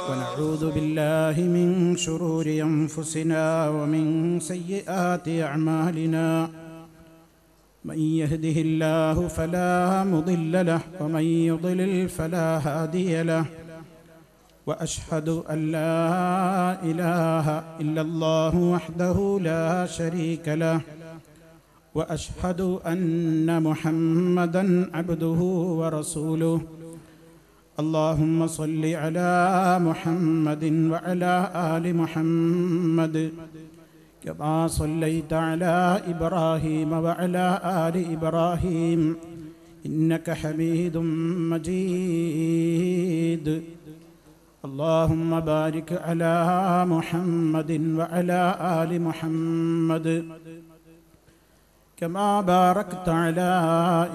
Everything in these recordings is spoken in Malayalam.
ونعوذ بالله من شرور أنفسنا ومن سيئات أعمالنا من يهده الله فلا مضل له ومن يضلل فلا هادي له وأشهد أن لا إله إلا الله وحده لا شريك له وأشهد أن محمدا عبده ورسوله اللهم صل على محمد وعلى آل محمد كما صليت على إبراهيم وعلى آل إبراهيم إنك حميد مجيد اللهم بارك على محمد وعلى آل محمد كما باركت على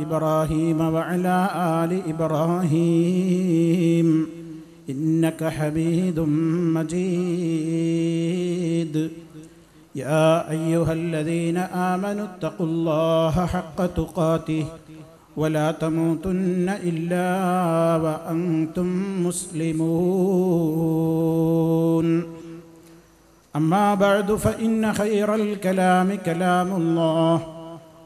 إبراهيم وعلى آل إبراهيم إنك حميد مجيد يا أيها الذين آمنوا اتقوا الله حق تقاته ولا تموتن إلا وأنتم مسلمون أما بعد فإن خير الكلام كلام الله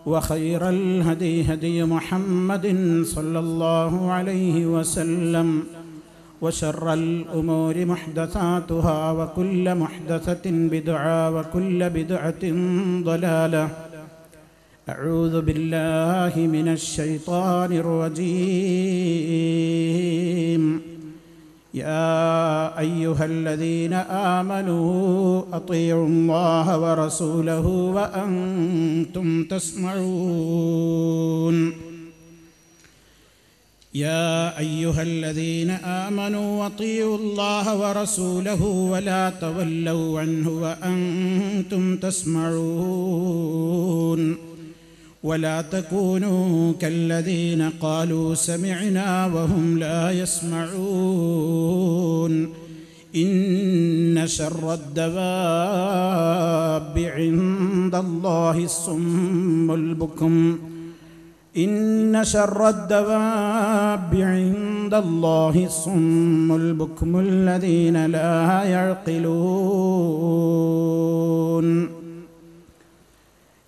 وخير الهدي هدي محمد صلى الله عليه وسلم وشر الأمور محدثاتها وكل محدثة بدعة وكل بدعة ضلالة أعوذ بالله من الشيطان الرجيم يا أيها الذين آمنوا أطيعوا الله ورسوله وأنتم تسمعون يا أيها الذين آمنوا أطيعوا الله ورسوله ولا تولوا عنه وأنتم تسمعون ولا تكونوا كالذين قالوا سمعنا وهم لا يسمعون إن شر الدواب عند الله الصم البكم إن شر الدواب عند الله الصم البكم الذين لا يعقلون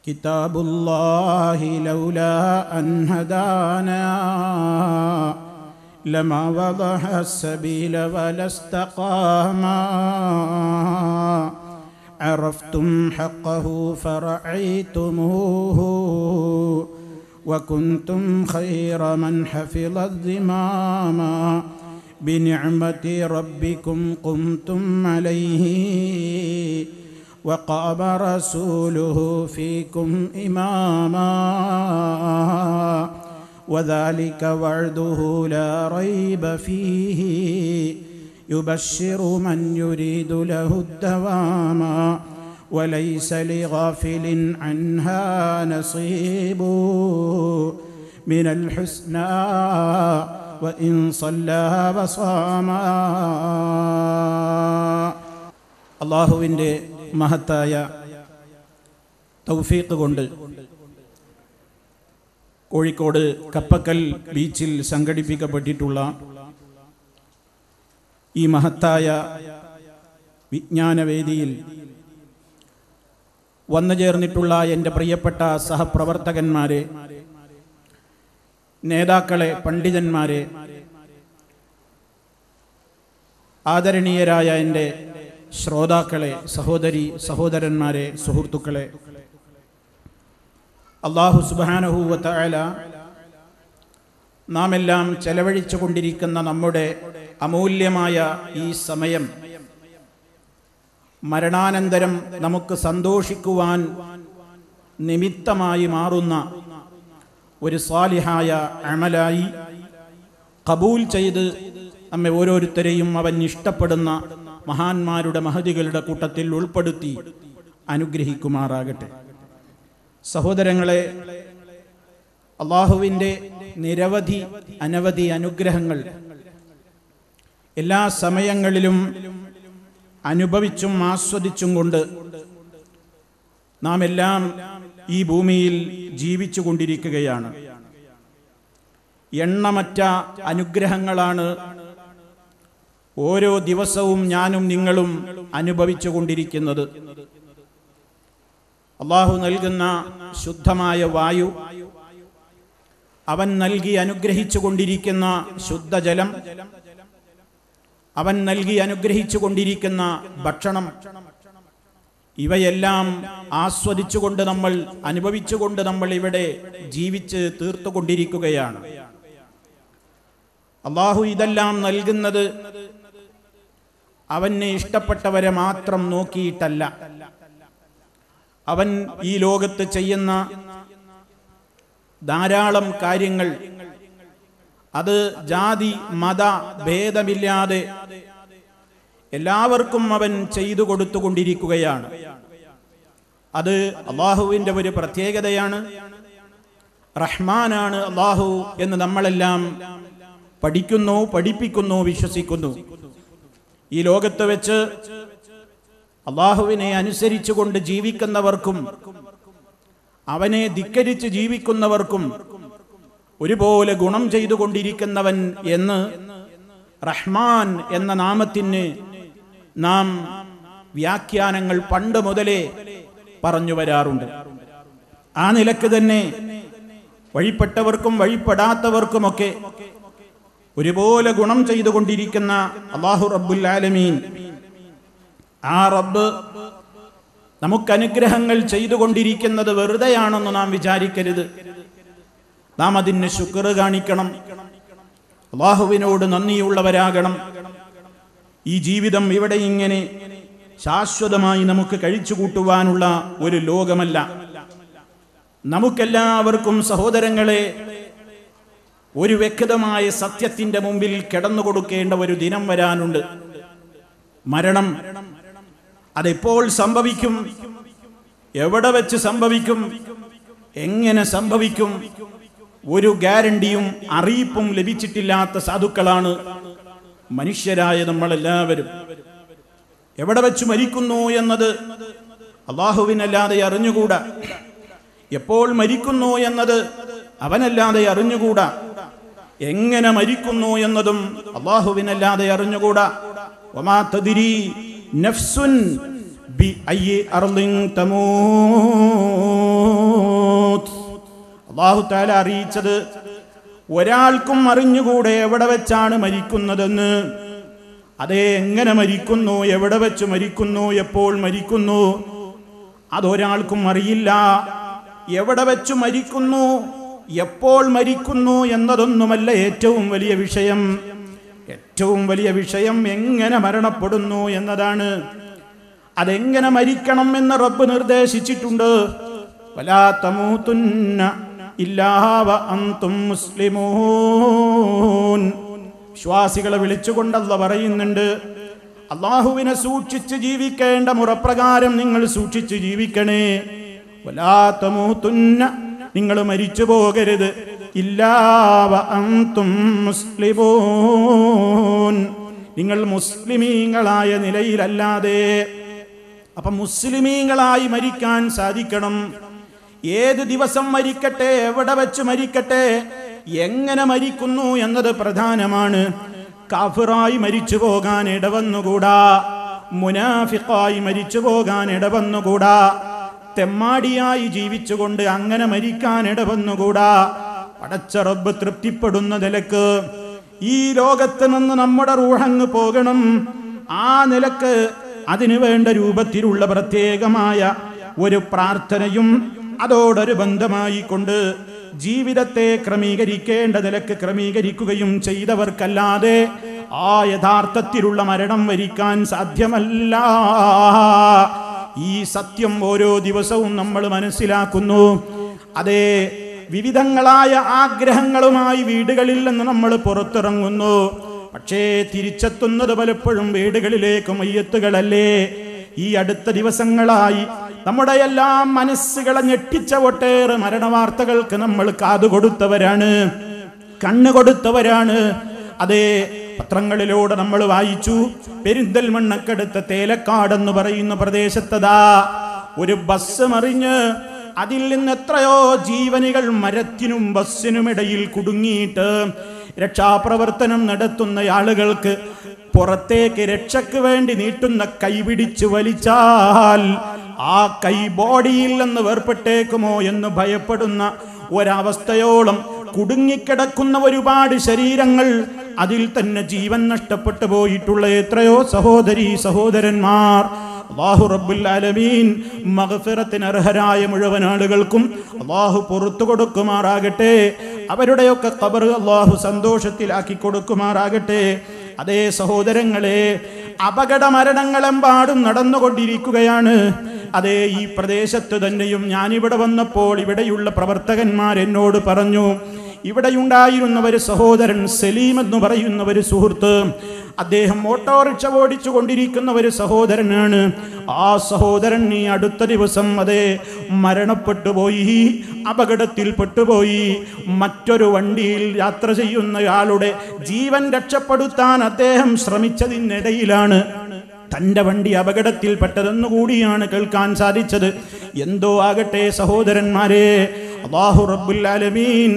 كتاب الله لولا أن هدانا لما وضح السبيل ولا استقاما عرفتم حقه فرعيتموه وكنتم خير من حفظ الذمام بنعمة ربكم قمتم عليه وقام رسوله فيكم إماما وذلك وعده لا ريب فيه يبشر من يريد له الدوام وليس لغافل عنها نصيب من الحسنى وإن صلى وصاما അല്ലാഹുവിൻ്റെ മഹത്തായ തൗഫീഖ് കൊണ്ട് കോഴിക്കോട് കപ്പക്കൽ ബീച്ചിൽ സംഘടിപ്പിക്കപ്പെട്ടിട്ടുള്ള ഈ മഹത്തായ വിജ്ഞാനവേദിയിൽ വന്നു ചേർന്നിട്ടുള്ള എൻ്റെ പ്രിയപ്പെട്ട സഹപ്രവർത്തകന്മാരെ, നേതാക്കളെ, പണ്ഡിതന്മാരെ, ആദരണീയരായ എൻ്റെ ശ്രോതാക്കളെ, സഹോദരി സഹോദരന്മാരെ, സുഹൃത്തുക്കളെ, അല്ലാഹു സുബ്ഹാനഹു വ തആല നാം എല്ലാം ചെലവഴിച്ചു കൊണ്ടിരിക്കുന്ന നമ്മുടെ അമൂല്യമായ ഈ സമയം മരണാനന്തരം നമുക്ക് സന്തോഷിക്കുവാൻ നിമിത്തമായി മാറുന്ന ഒരു സാലിഹായ അമലായി ഖബൂൽ ചെയ്ത് നമ്മെ ഓരോരുത്തരെയും അവൻ ഇഷ്ടപ്പെടുന്ന മഹാന്മാരുടെ മഹദികളുടെ കൂട്ടത്തിൽ ഉൾപ്പെടുത്തി അനുഗ്രഹിക്കുമാറാകട്ടെ. സഹോദരങ്ങളെ, അല്ലാഹുവിൻ്റെ നിരവധി അനവധി അനുഗ്രഹങ്ങൾ എല്ലാ സമയങ്ങളിലും അനുഭവിച്ചും ആസ്വദിച്ചും കൊണ്ട് നാം എല്ലാം ഈ ഭൂമിയിൽ ജീവിച്ചു കൊണ്ടിരിക്കുകയാണ്. എണ്ണമറ്റ അനുഗ്രഹങ്ങളാണ് ഓരോ ദിവസവും ഞാനും നിങ്ങളും അനുഭവിച്ചു കൊണ്ടിരിക്കുന്നത്. അല്ലാഹു നൽകുന്ന ശുദ്ധമായ വായു, അവൻ നൽകി അനുഗ്രഹിച്ചു കൊണ്ടിരിക്കുന്ന ശുദ്ധജലം, അവൻ നൽകി അനുഗ്രഹിച്ചു കൊണ്ടിരിക്കുന്ന ഭക്ഷണം, ഇവയെല്ലാം ആസ്വദിച്ചുകൊണ്ട് നമ്മൾ, അനുഭവിച്ചുകൊണ്ട് നമ്മൾ ഇവിടെ ജീവിച്ച് തീർത്തുകൊണ്ടിരിക്കുകയാണ്. അല്ലാഹു ഇതെല്ലാം നൽകുന്നത് അവന് ഇഷ്ടപ്പെട്ടവരെ മാത്രം നോക്കിയിട്ടല്ല. അവൻ ഈ ലോകത്ത് ചെയ്യുന്ന ധാരാളം കാര്യങ്ങൾ അത് ജാതി മത ഭേദമില്ലാതെ എല്ലാവർക്കും അവൻ ചെയ്തു കൊടുത്തുകൊണ്ടിരിക്കുകയാണ്. അത് അല്ലാഹുവിൻ്റെ ഒരു പ്രത്യേകതയാണ്. റഹ്മാനാണ് അല്ലാഹു എന്ന് നമ്മളെല്ലാം പഠിക്കുന്നു, പഠിപ്പിക്കുന്നു, വിശ്വസിക്കുന്നു. ഈ ലോകത്ത് വെച്ച് അല്ലാഹുവിനെ അനുസരിച്ചുകൊണ്ട് ജീവിക്കുന്നവർക്കും അവനെ ധിക്കരിച്ച് ജീവിക്കുന്നവർക്കും ഒരുപോലെ ഗുണം ചെയ്തുകൊണ്ടിരിക്കുന്നവൻ എന്ന് റഹ്മാൻ എന്ന നാമത്തിന് നാം വ്യാഖ്യാനങ്ങൾ പണ്ട് മുതലേ പറഞ്ഞു വരാറുണ്ട്. ആ നിലക്ക് തന്നെ വഴിപ്പെട്ടവർക്കും വഴിപ്പെടാത്തവർക്കുമൊക്കെ ഒരുപോലെ ഗുണം ചെയ്തുകൊണ്ടിരിക്കുന്ന അല്ലാഹു റബ്ബുൽ ആലമീൻ, ആ റബ്ബ് നമുക്ക് അനുഗ്രഹങ്ങൾ ചെയ്തുകൊണ്ടിരിക്കുന്നത് വെറുതെയാണെന്ന് നാം വിചാരിക്കരുത്. നാം അതിന് ശുക്ർ കാണിക്കണം, അല്ലാഹുവിനോട് നന്ദിയുള്ളവരാകണം. ഈ ജീവിതം ഇവിടെ ഇങ്ങനെ ശാശ്വതമായി നമുക്ക് കഴിച്ചു കൂട്ടുവാനുള്ള ഒരു ലോകമല്ല. നമുക്കെല്ലാവർക്കും സഹോദരങ്ങളെ ഒരു വ്യക്തമായ സത്യത്തിന്റെ മുമ്പിൽ കിടന്നുകൊടുക്കേണ്ട ഒരു ദിനം വരാനുണ്ട്. മരണം. അതെപ്പോൾ സംഭവിക്കും, എവിടെ വെച്ച് സംഭവിക്കും, എങ്ങനെ സംഭവിക്കും, ഒരു ഗ്യാരണ്ടിയും അറിയിപ്പും ലഭിച്ചിട്ടില്ലാത്ത സാധുക്കളാണ് മനുഷ്യരായ നമ്മളെല്ലാവരും. എവിടെ വെച്ച് മരിക്കുന്നു എന്നത് അല്ലാഹുവിനല്ലാതെ അറിഞ്ഞുകൂടാ. എപ്പോൾ മരിക്കുന്നു എന്നത് അവനല്ലാതെ അറിഞ്ഞുകൂടാ. എങ്ങനെ മരിക്കുന്നു എന്നതും അല്ലാഹുവിനല്ലാതെ അറിഞ്ഞുകൂടാ. വമാ തദ്രി നഫ്സുൻ ബിഅയ്യി അർളിൻ തമൂത്. അല്ലാഹു തആല അറിയിച്ചത് ഒരാൾക്കും അറിഞ്ഞുകൂടെ എവിടെ വെച്ചാണ് മരിക്കുന്നതെന്ന്. അതേ, എങ്ങനെ മരിക്കുന്നു, എവിടെ വെച്ച് മരിക്കുന്നു, എപ്പോൾ മരിക്കുന്നു, അതൊരാൾക്കും അറിയില്ല. എവിടെ വെച്ച് മരിക്കുന്നു, എപ്പോൾ മരിക്കുന്നു എന്നതൊന്നുമല്ല ഏറ്റവും വലിയ വിഷയം. ഏറ്റവും വലിയ വിഷയം എങ്ങനെ മരണപ്പെടുന്നു എന്നതാണ്. അതെങ്ങനെ മരിക്കണം എന്ന് റബ്ബ് നിർദ്ദേശിച്ചിട്ടുണ്ട്. വലാ തമൂതുന്ന ഇല്ലാ വഅൻതും മുസ്ലിമൂൻ. വിശ്വാസികളെ വിളിച്ചുകൊണ്ട് അല്ലാഹു പറയുന്നുണ്ട്, അല്ലാഹുവിനെ സൂക്ഷിച്ച് ജീവിക്കേണ്ട മുറപ്രകാരം നിങ്ങൾ സൂക്ഷിച്ച് ജീവിക്കണേ. വലാ തമൂതുന്ന, നിങ്ങൾ മരിച്ചു പോകരുത്. ഇല്ലാ വഅൻതും മുസ്ലിമൂൻ, നിങ്ങൾ മുസ്ലിമീങ്ങളായ നിലയിലല്ലാതെ. അപ്പൊ മുസ്ലിമീങ്ങളായി മരിക്കാൻ സാധിക്കണം. ഏത് ദിവസം മരിക്കട്ടെ, എവിടെ വെച്ച് മരിക്കട്ടെ, എങ്ങനെ മരിക്കുന്നു എന്നത് പ്രധാനമാണ്. കാഫിറായി മരിച്ചു പോകാൻ ഇടവന്നുകൂടാ. മുനാഫിഖായി മരിച്ചു പോകാൻ ഇടവന്നുകൂടാ. തെമ്മാടിയായി ജീവിച്ചുകൊണ്ട് അങ്ങനെ മരിക്കാൻ ഇടവന്നുകൂടാ. പടച്ച റബ്ബ് തൃപ്തിപ്പെടുന്ന നിലക്ക് ഈ ലോകത്ത് നിന്ന് നമ്മുടെ റൂഹങ്ങ് പോകണം. ആ നിലക്ക് അതിനു വേണ്ട രൂപത്തിലുള്ള പ്രത്യേകമായ ഒരു പ്രാർത്ഥനയും അതോടൊരു ബന്ധമായി കൊണ്ട് ജീവിതത്തെ ക്രമീകരിക്കേണ്ട നിലക്ക് ക്രമീകരിക്കുകയും ചെയ്തവർക്കല്ലാതെ ആ യഥാർത്ഥത്തിലുള്ള മരണം വരിക്കാൻ സാധ്യമല്ല. ഈ സത്യം ഓരോ ദിവസവും നമ്മൾ മനസ്സിലാക്കുന്നു. അതേ, വിവിധങ്ങളായ ആഗ്രഹങ്ങളുമായി വീടുകളിൽ നിന്ന് നമ്മൾ പുറത്തിറങ്ങുന്നു. പക്ഷേ തിരിച്ചെത്തുന്നത് പലപ്പോഴും വീടുകളിലേക്ക് മയ്യത്തുകളല്ലേ. ഈ അടുത്ത ദിവസങ്ങളായി നമ്മുടെ എല്ലാം മനസ്സുകളെ ഞെട്ടിച്ച ഒട്ടേറെ മരണവാർത്തകൾക്ക് നമ്മൾ കാതുകൊടുത്തവരാണ്, കണ്ണുകൊടുത്തവരാണ്. അതേ, പത്രങ്ങളിലൂടെ നമ്മൾ വായിച്ചു, പെരിന്തൽമണ്ണക്കടുത്ത തേലക്കാടെന്ന് പറയുന്ന പ്രദേശത്തതാ ഒരു ബസ് മറിഞ്ഞ് അതിൽ നിന്ന് എത്രയോ ജീവനുകൾ മരത്തിനും ബസ്സിനുമിടയിൽ കുടുങ്ങിയിട്ട് രക്ഷാപ്രവർത്തനം നടത്തുന്ന ആളുകൾക്ക് പുറത്തേക്ക് രക്ഷയ്ക്ക് വേണ്ടി നീട്ടുന്ന കൈ പിടിച്ചു വലിച്ചാൽ ആ കൈ ബോഡിയിൽ നിന്ന് വേർപെട്ടേക്കുമോ എന്ന് ഭയപ്പെടുന്ന ഒരവസ്ഥയോളം കുടുങ്ങിക്കിടക്കുന്ന ഒരുപാട് ശരീരങ്ങൾ, അതിൽ തന്നെ ജീവൻ നഷ്ടപ്പെട്ടു പോയിട്ടുള്ള എത്രയോ സഹോദരീ സഹോദരന്മാർ. അല്ലാഹു റബ്ബുൽ ആലമീൻ മഗ്ഫിറത്തിന് അർഹരായ മുഴുവൻ ആളുകൾക്കും അല്ലാഹു പുറത്തു കൊടുക്കുമാറാകട്ടെ. അവരുടെയൊക്കെ ഖബർ അല്ലാഹു സന്തോഷത്തിലാക്കി കൊടുക്കുമാറാകട്ടെ. അതേ സഹോദരങ്ങളെ, അപകട മരണങ്ങളെമ്പാടും നടന്നുകൊണ്ടിരിക്കുകയാണ്. അതേ ഈ പ്രദേശത്ത് തന്നെയും ഞാനിവിടെ വന്നപ്പോൾ ഇവിടെയുള്ള പ്രവർത്തകന്മാർ എന്നോട് പറഞ്ഞു, ഇവിടെയുണ്ടായിരുന്ന ഒരു സഹോദരൻ സലീം എന്ന് പറയുന്ന ഒരു സുഹൃത്ത്, അദ്ദേഹം ഓട്ടോറിക്ഷ ഓടിച്ചു കൊണ്ടിരിക്കുന്ന ഒരു സഹോദരനാണ്. ആ സഹോദരൻ ഈ അടുത്ത ദിവസം അതേ മരണപ്പെട്ടുപോയി, അപകടത്തിൽ പെട്ടുപോയി. മറ്റൊരു വണ്ടിയിൽ യാത്ര ചെയ്യുന്നയാളുടെ ജീവൻ രക്ഷപ്പെടുത്താൻ അദ്ദേഹം ശ്രമിച്ചതിനിടയിലാണ് തൻ്റെ വണ്ടി അപകടത്തിൽപ്പെട്ടതെന്നു കൂടിയാണ് കേൾക്കാൻ സാധിച്ചത്. എന്തോ ആകട്ടെ സഹോദരന്മാരെ, അല്ലാഹു റബ്ബുൽ ആലമീൻ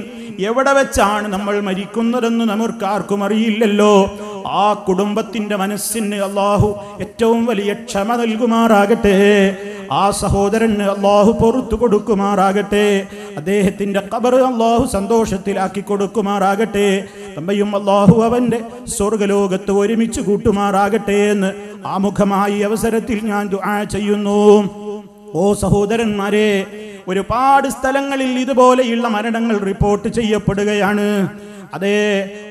എവിടെ വെച്ചാണ് നമ്മൾ മരിക്കുന്നതെന്ന് നമുക്കാർക്കും അറിയില്ലല്ലോ. ആ കുടുംബത്തിന്റെ മനസ്സിന് അല്ലാഹു ഏറ്റവും വലിയ ക്ഷമ നൽകുമാറാകട്ടെ. ആ സഹോദരന് അല്ലാഹു പുറത്തു കൊടുക്കുമാറാകട്ടെ. അദ്ദേഹത്തിന്റെ ഖബർ അല്ലാഹു സന്തോഷത്തിലാക്കി കൊടുക്കുമാറാകട്ടെ. നമ്മയും അല്ലാഹു അവന്റെ സ്വർഗ്ഗലോകത്ത് ഒരുമിച്ച് കൂട്ടുമാറാകട്ടെ എന്ന് ആമുഖമായി അവസരത്തിൽ ഞാൻ ദുആ ചെയ്യുന്നു. ഓ സഹോദരന്മാരെ, ഒരുപാട് സ്ഥലങ്ങളിൽ ഇതുപോലെയുള്ള മരണങ്ങൾ റിപ്പോർട്ട് ചെയ്യപ്പെടുകയാണ്. അതേ,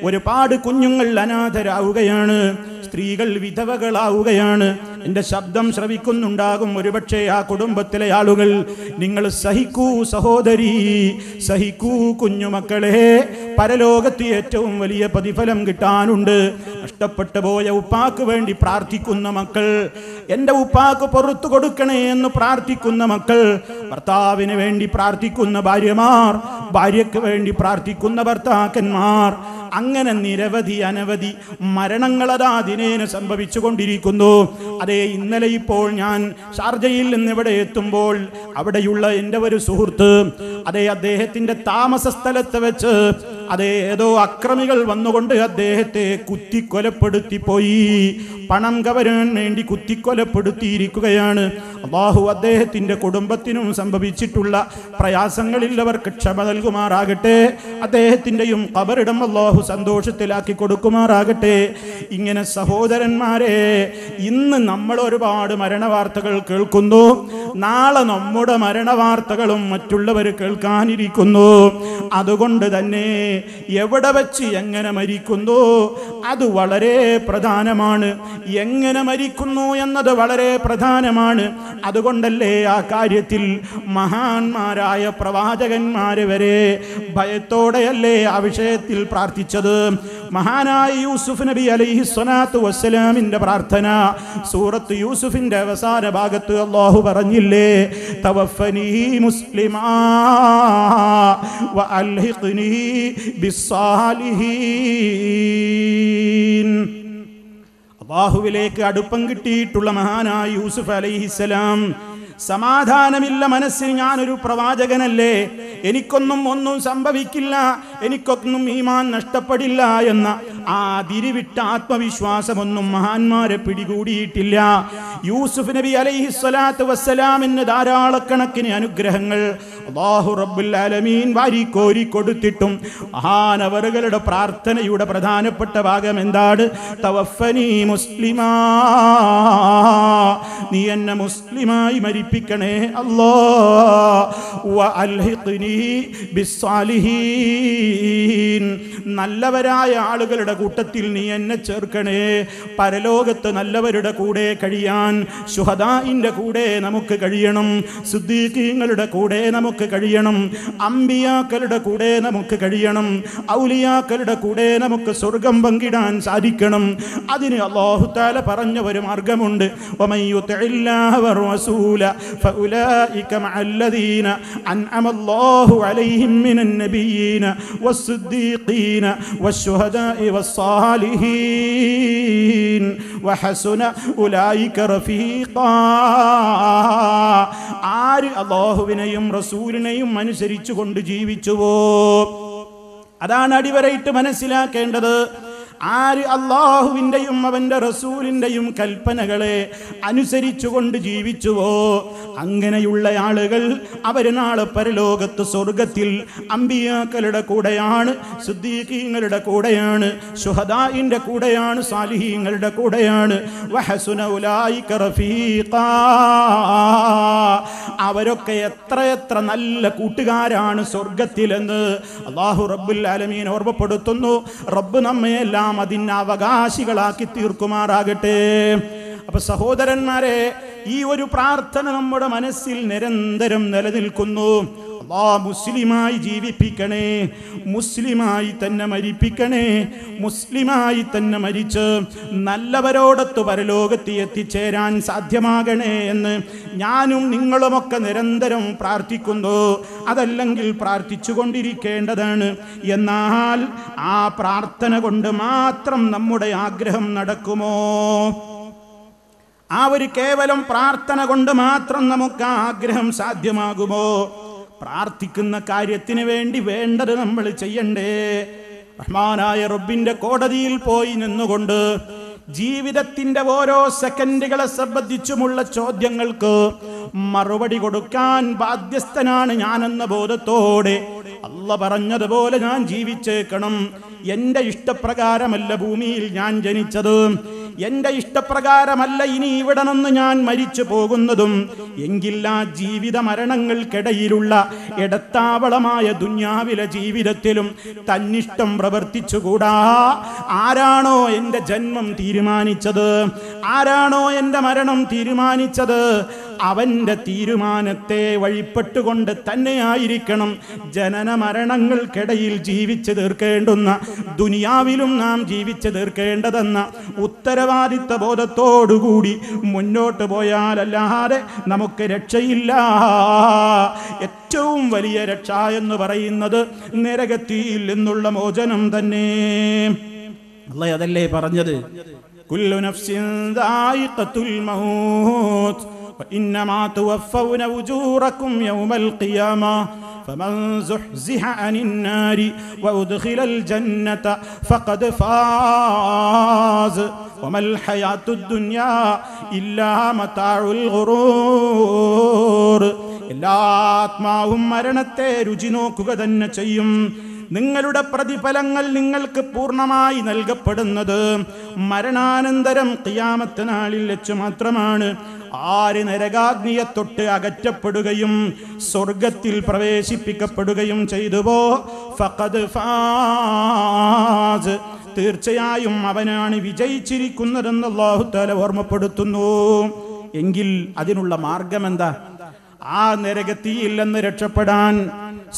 ഒരുപാട് കുഞ്ഞുങ്ങൾ അനാഥരാവുകയാണ്, സ്ത്രീകൾ വിധവകളാവുകയാണ്. എൻ്റെ ശബ്ദം ശ്രവിക്കുന്നുണ്ടാകും ഒരുപക്ഷെ ആ കുടുംബത്തിലെ ആളുകൾ. നിങ്ങൾ സഹിക്കൂ സഹോദരി, സഹിക്കൂ കുഞ്ഞുമക്കളെ. പരലോകത്ത് ഏറ്റവും വലിയ പ്രതിഫലം കിട്ടാനുണ്ട്. നഷ്ടപ്പെട്ടു പോയ ഉപ്പാക്ക് വേണ്ടി പ്രാർത്ഥിക്കുന്ന മക്കൾ, എൻ്റെ ഉപ്പാക്ക് പുറത്തു കൊടുക്കണേ എന്ന് പ്രാർത്ഥിക്കുന്ന മക്കൾ, ഭർത്താവിന് വേണ്ടി പ്രാർത്ഥിക്കുന്ന ഭാര്യമാർ, ഭാര്യയ്ക്ക് വേണ്ടി പ്രാർത്ഥിക്കുന്ന ഭർത്താക്കന്മാർ, അങ്ങനെ നിരവധി അനവധി മരണങ്ങളതാ ദിനേന സംഭവിച്ചു കൊണ്ടിരിക്കുന്നു. അതേ, ഇന്നലെ ഇപ്പോൾ ഞാൻ ഷാർജയിൽ നിന്ന് ഇവിടെ എത്തുമ്പോൾ അവിടെയുള്ള എൻ്റെ ഒരു സുഹൃത്ത്, അതേ അദ്ദേഹത്തിൻ്റെ താമസ സ്ഥലത്ത് വെച്ച് അതേ ഏതോ അക്രമികൾ വന്നുകൊണ്ട് അദ്ദേഹത്തെ കുത്തിക്കൊലപ്പെടുത്തി പോയി. പണം കവരാൻ വേണ്ടി കുത്തിക്കൊലപ്പെടുത്തിയിരിക്കുകയാണ്. അല്ലാഹു അദ്ദേഹത്തിൻ്റെ കുടുംബത്തിനും സംഭവിച്ചിട്ടുള്ള പ്രയാസങ്ങളിൽ അവർക്ക് ക്ഷമ നൽകുമാറാകട്ടെ. അദ്ദേഹത്തിൻ്റെയും ഖബറിടം അല്ലാഹു സന്തോഷത്തിലാക്കി കൊടുക്കുമാറാകട്ടെ. ഇങ്ങനെ സഹോദരന്മാരെ, ഇന്ന് നമ്മൾ ഒരുപാട് മരണവാർത്തകൾ കേൾക്കുന്നു. നാളെ നമ്മുടെ മരണവാർത്തകളും മറ്റുള്ളവർ കേൾക്കാനിരിക്കുന്നു. അതുകൊണ്ട് തന്നെ എവിടെ വെച്ച് എങ്ങനെ മരിക്കുന്നു അത് വളരെ പ്രധാനമാണ്. എങ്ങനെ മരിക്കുന്നു എന്നത് വളരെ പ്രധാനമാണ്. അതുകൊണ്ടല്ലേ ആ കാര്യത്തിൽ മഹാന്മാരായ പ്രവാചകന്മാര് വരെ ഭയത്തോടെയല്ലേ ആ വിഷയത്തിൽ പ്രാർത്ഥിച്ചത്. മഹാനായ യൂസുഫ് നബി അലൈഹിസ്സലാത്തു വസ്സലാമിന്റെ പ്രാർത്ഥന സൂറത്ത് യൂസുഫിന്റെ അവസാന ഭാഗത്ത് അല്ലാഹു പറഞ്ഞില്ലേ, തവഫനി മുസ്ലിമാ വഅൽഹിഖ്നി ബിസ്സാലിഹീൻ. അല്ലാഹുവിലേക്ക് അടുപ്പം കിട്ടിയിട്ടുള്ള മഹാനായ യൂസുഫ് അലൈഹിസ്സലാം, സമാധാനമില്ല മനസ്സിൽ, ഞാനൊരു പ്രവാചകനല്ലേ, ഒന്നും സംഭവിക്കില്ല, എനിക്കൊന്നും ഈമാൻ നഷ്ടപ്പെടില്ല എന്ന ആ അതിരിവിട്ട ആത്മവിശ്വാസമൊന്നും മഹാന്മാരെ പിടികൂടിയിട്ടില്ല. യൂസുഫ് നബി അലൈഹിസ്സലാത്തു വസ്സലാമിന് ധാരാളക്കണക്കിന് അനുഗ്രഹങ്ങൾ അല്ലാഹു റബ്ബുൽ ആലമീൻ വാരിക്കോരി കൊടുത്തിട്ടും മഹാനവറുകളുടെ പ്രാർത്ഥനയുടെ പ്രധാനപ്പെട്ട ഭാഗം എന്താണ്? തവഫനി മുസ്ലിമാ, നീ എന്നെ മുസ്ലിമായി മരിപ്പിക്കണേ അല്ലാഹ്, വഅൽഹിഖ്നി ബിസ്സാലിഹീൻ, നല്ലവരായ ആളുകളുടെ കൂട്ടത്തിൽ നീ എന്നെ ചേർക്കണേ. പരലോകത്ത് നല്ലവരുടെ കൂടെ കഴിയാൻ ശുഹദാഇന്റെ കൂടെ നമുക്ക് കഴിയണം, സിദ്ദീഖീങ്ങളുടെ കൂടെ നമുക്ക് കഴിയണം, അമ്പിയാക്കളുടെ കൂടെ നമുക്ക് കഴിയണം, ഔലിയാക്കളുടെ കൂടെ നമുക്ക് സ്വർഗം പങ്കിടാൻ സാധിക്കണം. അതിന് അല്ലാഹു തആല പറഞ്ഞ ഒരു മാർഗമുണ്ട്. വമൻ യുതിഇല്ലാഹ വറസൂല ഫഉലൈക മഅല്ലദീന അൻഅമല്ലാഹു അലൈഹിം മിനൻ നബിയ്യീന വസ്സിദ്ദീഖീന വശുഹദാഇ വസ്സാലിഹീൻ വഹസുന ഉലൈക റഫീഖാ. ആര് അല്ലാഹുവിനെയും റസൂലിനെയും അനുസരിച്ചുകൊണ്ട് ജീവിച്ചുവോ, അതാണ് അടിവരയിട്ട് മനസ്സിലാക്കേണ്ടത്. ആര് അല്ലാഹുവിൻ്റെയും അവൻ്റെ റസൂലിൻ്റെയും കൽപ്പനകളെ അനുസരിച്ചുകൊണ്ട് ജീവിച്ചുവോ അങ്ങനെയുള്ള ആളുകൾ അവർ നാളെ പരലോകത്ത് സ്വർഗത്തിൽ അമ്പിയാക്കളുടെ കൂടെയാണ്, സിദ്ദീഖീങ്ങളുടെ കൂടെയാണ്, ശുഹദാഇന്റെ കൂടെയാണ്, സാലിഹീങ്ങളുടെ കൂടെയാണ്. വഹസുന ഉലൈക റഫീഖാ, അവരൊക്കെ എത്ര നല്ല കൂട്ടുകാരാണ് സ്വർഗത്തിലെന്ന് അല്ലാഹു റബ്ബുൽ ആലമീൻ ഓർമ്മപ്പെടുത്തുന്നു. റബ്ബ് നമ്മയെല്ലാം അതിന് അവകാശികളാക്കി തീർക്കുമാറാകട്ടെ. അപ്പൊ സഹോദരന്മാരെ, ഈ ഒരു പ്രാർത്ഥന നമ്മുടെ മനസ്സിൽ നിരന്തരം നിലനിൽക്കുന്നു. അല്ലാഹ് മുസ്ലിമായി ജീവിപ്പിക്കണേ, മുസ്ലിമായി തന്നെ മരിപ്പിക്കണേ, മുസ്ലിമായി തന്നെ മരിച്ച് നല്ലവരോടൊത്ത് പരലോകത്ത് എത്തിച്ചേരാൻ സാധ്യമാകണേ എന്ന് ഞാനും നിങ്ങളുമൊക്കെ നിരന്തരം പ്രാർത്ഥിക്കുന്നു. അതല്ലെങ്കിൽ പ്രാർത്ഥിച്ചു കൊണ്ടിരിക്കേണ്ടതാണ്. എന്നാൽ ആ പ്രാർത്ഥന കൊണ്ട് മാത്രം നമ്മുടെ ആഗ്രഹം നടക്കുമോ? ആ ഒരു കേവലം പ്രാർത്ഥന കൊണ്ട് മാത്രം നമുക്ക് ആ ആഗ്രഹം സാധ്യമാകുമോ? പ്രാർത്ഥിക്കുന്ന കാര്യത്തിന് വേണ്ടി വേണ്ടത് നമ്മൾ ചെയ്യണ്ടേ? റഹ്മാനായ റബ്ബിന്റെ കോടതിയിൽ പോയി നിന്നുകൊണ്ട് ജീവിതത്തിന്റെ ഓരോ സെക്കൻഡുകളെ സംബന്ധിച്ചുമുള്ള ചോദ്യങ്ങൾക്ക് മറുപടി കൊടുക്കാൻ ബാധ്യസ്ഥനാണ് ഞാനെന്ന ബോധത്തോടെ അല്ല പറഞ്ഞതുപോലെ ഞാൻ ജീവിച്ചേക്കണം. എൻ്റെ ഇഷ്ടപ്രകാരമല്ല ഭൂമിയിൽ ഞാൻ ജനിച്ചത്, എൻ്റെ ഇഷ്ടപ്രകാരമല്ല ഇനി ഇവിടെ നിന്ന് ഞാൻ മരിച്ചു പോകുന്നതും. എങ്കിൽ ആ ജീവിത മരണങ്ങൾക്കിടയിലുള്ള ഇടത്താവളമായ ദുന്യാവിലെ ജീവിതത്തിലും തന്നിഷ്ടം പ്രവർത്തിച്ചുകൂടാ. ആരാണോ എൻ്റെ ജന്മം തീരുമാനിച്ചത്, ആരാണോ എൻ്റെ മരണം തീരുമാനിച്ചത്, അവൻ്റെ തീരുമാനത്തെ വഴിപ്പെട്ടുകൊണ്ട് തന്നെയായിരിക്കണം ജനന മരണങ്ങൾക്കിടയിൽ ജീവിച്ചു തീർക്കേണ്ടുന്ന, ദുനിയാവിലും നാം ജീവിച്ചു തീർക്കേണ്ടതെന്ന ഉത്തരവാദിത്ത ബോധത്തോടുകൂടി മുന്നോട്ട് പോയാലല്ലാതെ നമുക്ക് രക്ഷയില്ല. ഏറ്റവും വലിയ രക്ഷ എന്ന് പറയുന്നത് നരകത്തിൽ നിന്നുള്ള മോചനം തന്നെ. അല്ലാഹ് അതല്ലേ പറഞ്ഞത്, കുല്ലു നഫ്സിൻ ദായിഖത്തുൽ മൗത്ത് وإنما توفون أجوركم يوم القيامة فمن زحزح عن النار وأدخل الجنة فقد فاز وما الحياة الدنيا إلا متاع الغرور. എല്ലാ ആത്മാവും മരണത്തെ രുചി നോക്കുക തന്നെ ചെയ്യും. നിങ്ങളുടെ പ്രതിഫലങ്ങൾ നിങ്ങൾക്ക് പൂർണ്ണമായി നൽകപ്പെടുന്നത് മരണാനന്തരം ഖിയാമത്ത് നാളിൽ വെച്ച് മാത്രമാണ്. ആര് നരകാഗ്നിയെ തൊട്ട് അകറ്റപ്പെടുകയും സ്വർഗത്തിൽ പ്രവേശിപ്പിക്കപ്പെടുകയും ചെയ്തുവോ ഫഖദ് ഫാസ്, തീർച്ചയായും അവനാണ് വിജയിച്ചിരിക്കുന്നതെന്ന് അല്ലാഹു തആല ഓർമ്മപ്പെടുത്തുന്നു. എങ്കിൽ അതിനുള്ള മാർഗമെന്താ? ആ നരകത്തിയിൽ നിന്ന് രക്ഷപ്പെടാൻ,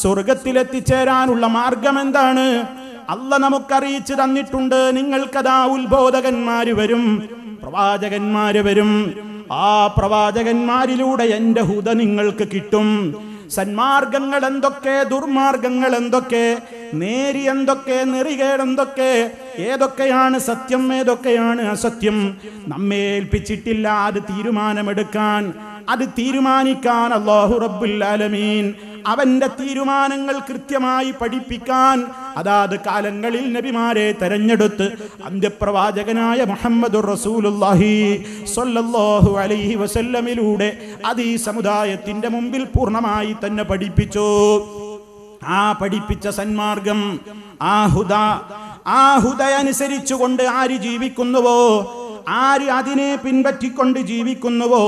സ്വർഗത്തിലെത്തിച്ചേരാനുള്ള മാർഗം എന്താണ്? അല്ല നമുക്കറിയിച്ചു തന്നിട്ടുണ്ട്. നിങ്ങൾക്കതാ ഉത്ബോധകന്മാര് വരും, പ്രവാചകന്മാര് വരും. ആ പ്രവാചകന്മാരിലൂടെ എൻ്റെ ഹുദ നിങ്ങൾക്ക് കിട്ടും. സന്മാർഗങ്ങൾ എന്തൊക്കെ, ദുർമാർഗങ്ങൾ എന്തൊക്കെ, നേരി എന്തൊക്കെ, നെറികേടെന്തൊക്കെ, ഏതൊക്കെയാണ് സത്യം, ഏതൊക്കെയാണ് അസത്യം, നമ്മെ ഏൽപ്പിച്ചിട്ടില്ല അത് തീരുമാനമെടുക്കാൻ. അത് തീരുമാനിക്കാൻ അല്ലാഹു റബ്ബുൽ ആലമീൻ അവന്റെ തീരുമാനങ്ങൾ കൃത്യമായി പഠിപ്പിക്കാൻ അതാത് കാലങ്ങളിൽ നബിമാരെ തെരഞ്ഞെടുത്ത് അന്ത്യപ്രവാചകനായ മുഹമ്മദുർ റസൂലുള്ളാഹി സ്വല്ലല്ലാഹു അലൈഹി വസല്ലമിലൂടെ അത് ഈ സമുദായത്തിന്റെ മുമ്പിൽ പൂർണ്ണമായി തന്നെ പഠിപ്പിച്ചു. ആ പഠിപ്പിച്ച സന്മാർഗം, ആ ഹുദ അനുസരിച്ചുകൊണ്ട് ആര് ജീവിക്കുന്നുവോ, ആര് അതിനെ പിൻപറ്റിക്കൊണ്ട് ജീവിക്കുന്നുവോ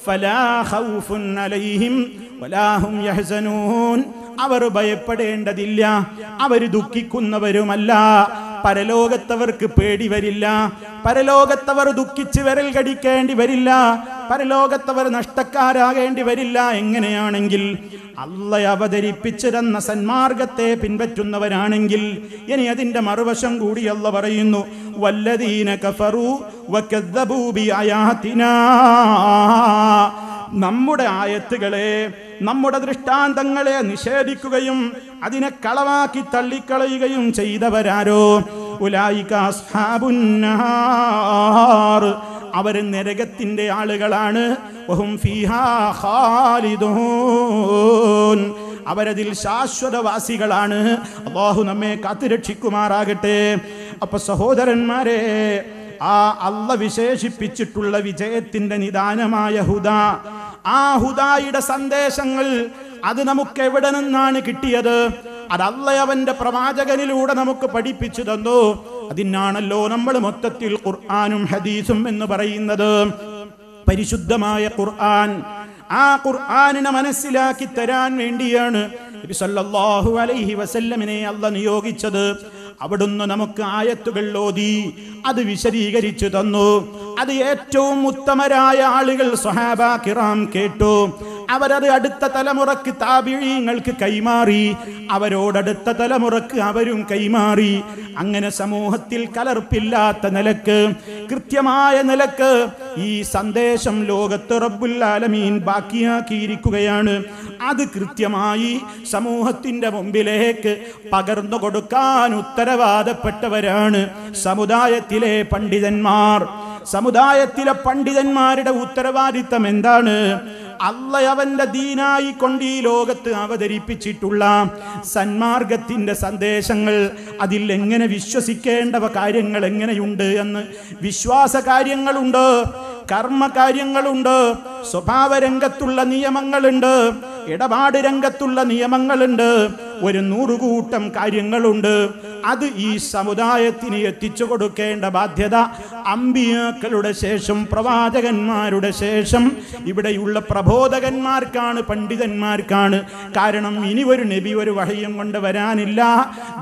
ഫലാ ഖൗഫുൻ അലൈഹിം വലാ ഹും യഹ്സനൂൻ, അവർ ഭയപ്പെടേണ്ടതില്ല, അവർ ദുഃഖിക്കുന്നവരുമല്ല. പരലോകത്തവർക്ക് പേടി വരില്ല, പരലോകത്തവർ ദുഃഖിച്ച് വിരൽ കടിക്കേണ്ടി വരില്ല, പരലോകത്തവർ നഷ്ടക്കാരാകേണ്ടി വരില്ല. എങ്ങനെയാണെങ്കിൽ അല്ലാഹ് അവതരിപ്പിച്ചിരുന്ന സന്മാർഗത്തെ പിൻപറ്റുന്നവരാണെങ്കിൽ. ഇനി അതിന്റെ മറുവശം കൂടി അല്ലാഹ് പറയുന്നു, വല്ലദീന കഫറു വകദ്ദബൂ ബിആയാതിനാ, നമ്മുടെ ആയത്തുകളെ, നമ്മുടെ ദൃഷ്ടാന്തങ്ങളെ നിഷേധിക്കുകയും അതിനെ കളവാക്കി തള്ളിക്കളയുകയും ചെയ്തവരാരോ, ഉലൈക അസ്ഹാബുന്നാർ, അവർ നരകത്തിന്റെ ആളുകളാണ്. വഹും ഫീഹാ ഖാലിദൂൻ, അവരതിൽ ശാശ്വതവാസികളാണ്. അല്ലാഹു നമ്മെ കാത്തുരക്ഷിക്കുമാറാകട്ടെ. അപ്പൊ സഹോദരന്മാരെ, ആ അല്ലാഹ് വിശേഷിപ്പിച്ചിട്ടുള്ള വിജയത്തിന്റെ നിദാനമായ ഹുദാ, ആ ഹുദായുടെ സന്ദേശങ്ങൾ അത് നമുക്ക് എവിടെ നിന്നാണ് കിട്ടിയത്? അത് അല്ലാഹ് അവന്റെ പ്രവാചകനിലൂടെ നമുക്ക് പഠിപ്പിച്ചു തന്നു. അതിനാണല്ലോ നമ്മൾ മൊത്തത്തിൽ ഖുർആനും ഹദീസും എന്ന് പറയുന്നത്. പരിശുദ്ധമായ ഖുർആൻ, ആ ഖുർആനിനെ മനസ്സിലാക്കി തരാൻ വേണ്ടിയാണ് നബി സല്ലല്ലാഹു അലൈഹി വസല്ലമിനെ അല്ലാഹ് നിയോഗിച്ചത്. അവിടുന്ന് നമുക്ക് ആയത്തുകൾ ഓതി അത് വിശദീകരിച്ചു തന്നു. അത് ഏറ്റവും ഉത്തമരായ ആളുകൾ സ്വഹാബ കിറാം കേട്ടു. അവരത് അടുത്ത തലമുറക്ക് താബിഈങ്ങൾക്ക് കൈമാറി, അവരോടടുത്ത തലമുറക്ക് അവരും കൈമാറി. അങ്ങനെ സമൂഹത്തിൽ കലർപ്പില്ലാത്ത നിലക്ക്, കൃത്യമായ നിലക്ക് ഈ സന്ദേശം ലോകത്ത് റബ്ബുൽ ആലമീൻ ബാക്കിയാക്കിയിരിക്കുകയാണ്. അത് കൃത്യമായി സമൂഹത്തിന്റെ മുമ്പിലേക്ക് പകർന്നു കൊടുക്കാൻ ഉത്തരവാദപ്പെട്ടവരാണ് സമുദായത്തിലെ പണ്ഡിതന്മാർ. സമുദായത്തിലെ പണ്ഡിതന്മാരുടെ ഉത്തരവാദിത്തം എന്താണ്? അല്ലാഹ് അവന്റെ ദീനായി കൊണ്ട് ഈ ലോകത്ത് അവതരിപ്പിച്ചിട്ടുള്ള സന്മാർഗത്തിന്റെ സന്ദേശങ്ങൾ, അതിൽ എങ്ങനെ വിശ്വസിക്കേണ്ടവ കാര്യങ്ങൾ എങ്ങനെയുണ്ട് എന്ന് വിശ്വാസ കാര്യങ്ങളുണ്ട്, കർമ്മകാര്യങ്ങളുണ്ട്, സ്വഭാവ രംഗത്തുള്ള നിയമങ്ങളുണ്ട്, ഇടപാട് രംഗത്തുള്ള നിയമങ്ങളുണ്ട്, ഒരു 100 കൂട്ടം കാര്യങ്ങളുണ്ട്. അത് ഈ സമുദായത്തിന് എത്തിച്ചു കൊടുക്കേണ്ട ബാധ്യത അമ്പിയാക്കളുടെ ശേഷം, പ്രവാചകന്മാരുടെ ശേഷം ഇവിടെയുള്ള പ്രബോധകന്മാർക്കാണ്, പണ്ഡിതന്മാർക്കാണ്. കാരണം ഇനി ഒരു നബി ഒരു വഹയും കൊണ്ട് വരാനില്ല.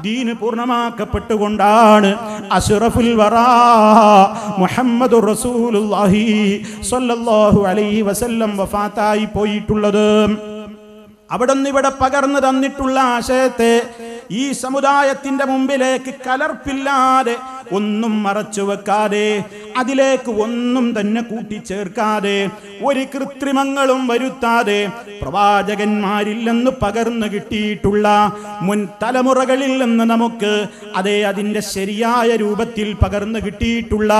ദീന് പൂർണ്ണമാക്കപ്പെട്ടുകൊണ്ടാണ് അഷ്റഫുൽ വറാ മുഹമ്മദുർ റസൂലുള്ളാഹി സ്വല്ലല്ലാഹു അലൈഹി വസല്ലം വഫാത്തായി പോയിട്ടുള്ളത്. അവിടുന്ന് ഇവിടെ പകർന്നു തന്നിട്ടുള്ള ആശയത്തെ ഈ സമുദായത്തിന്റെ മുമ്പിലേക്ക് കലർപ്പില്ലാതെ, ഒന്നും മറച്ചു വെക്കാതെ, അതിലേക്ക് ഒന്നും തന്നെ കൂട്ടിച്ചേർക്കാതെ, ഒരു കൃത്രിമങ്ങളും വരുത്താതെ, പ്രവാചകന്മാരിൽ നിന്ന് പകർന്നു കിട്ടിയിട്ടുള്ള മുൻ തലമുറകളിൽ നിന്ന് നമുക്ക് അതിന്റെ ശരിയായ രൂപത്തിൽ പകർന്നു കിട്ടിയിട്ടുള്ള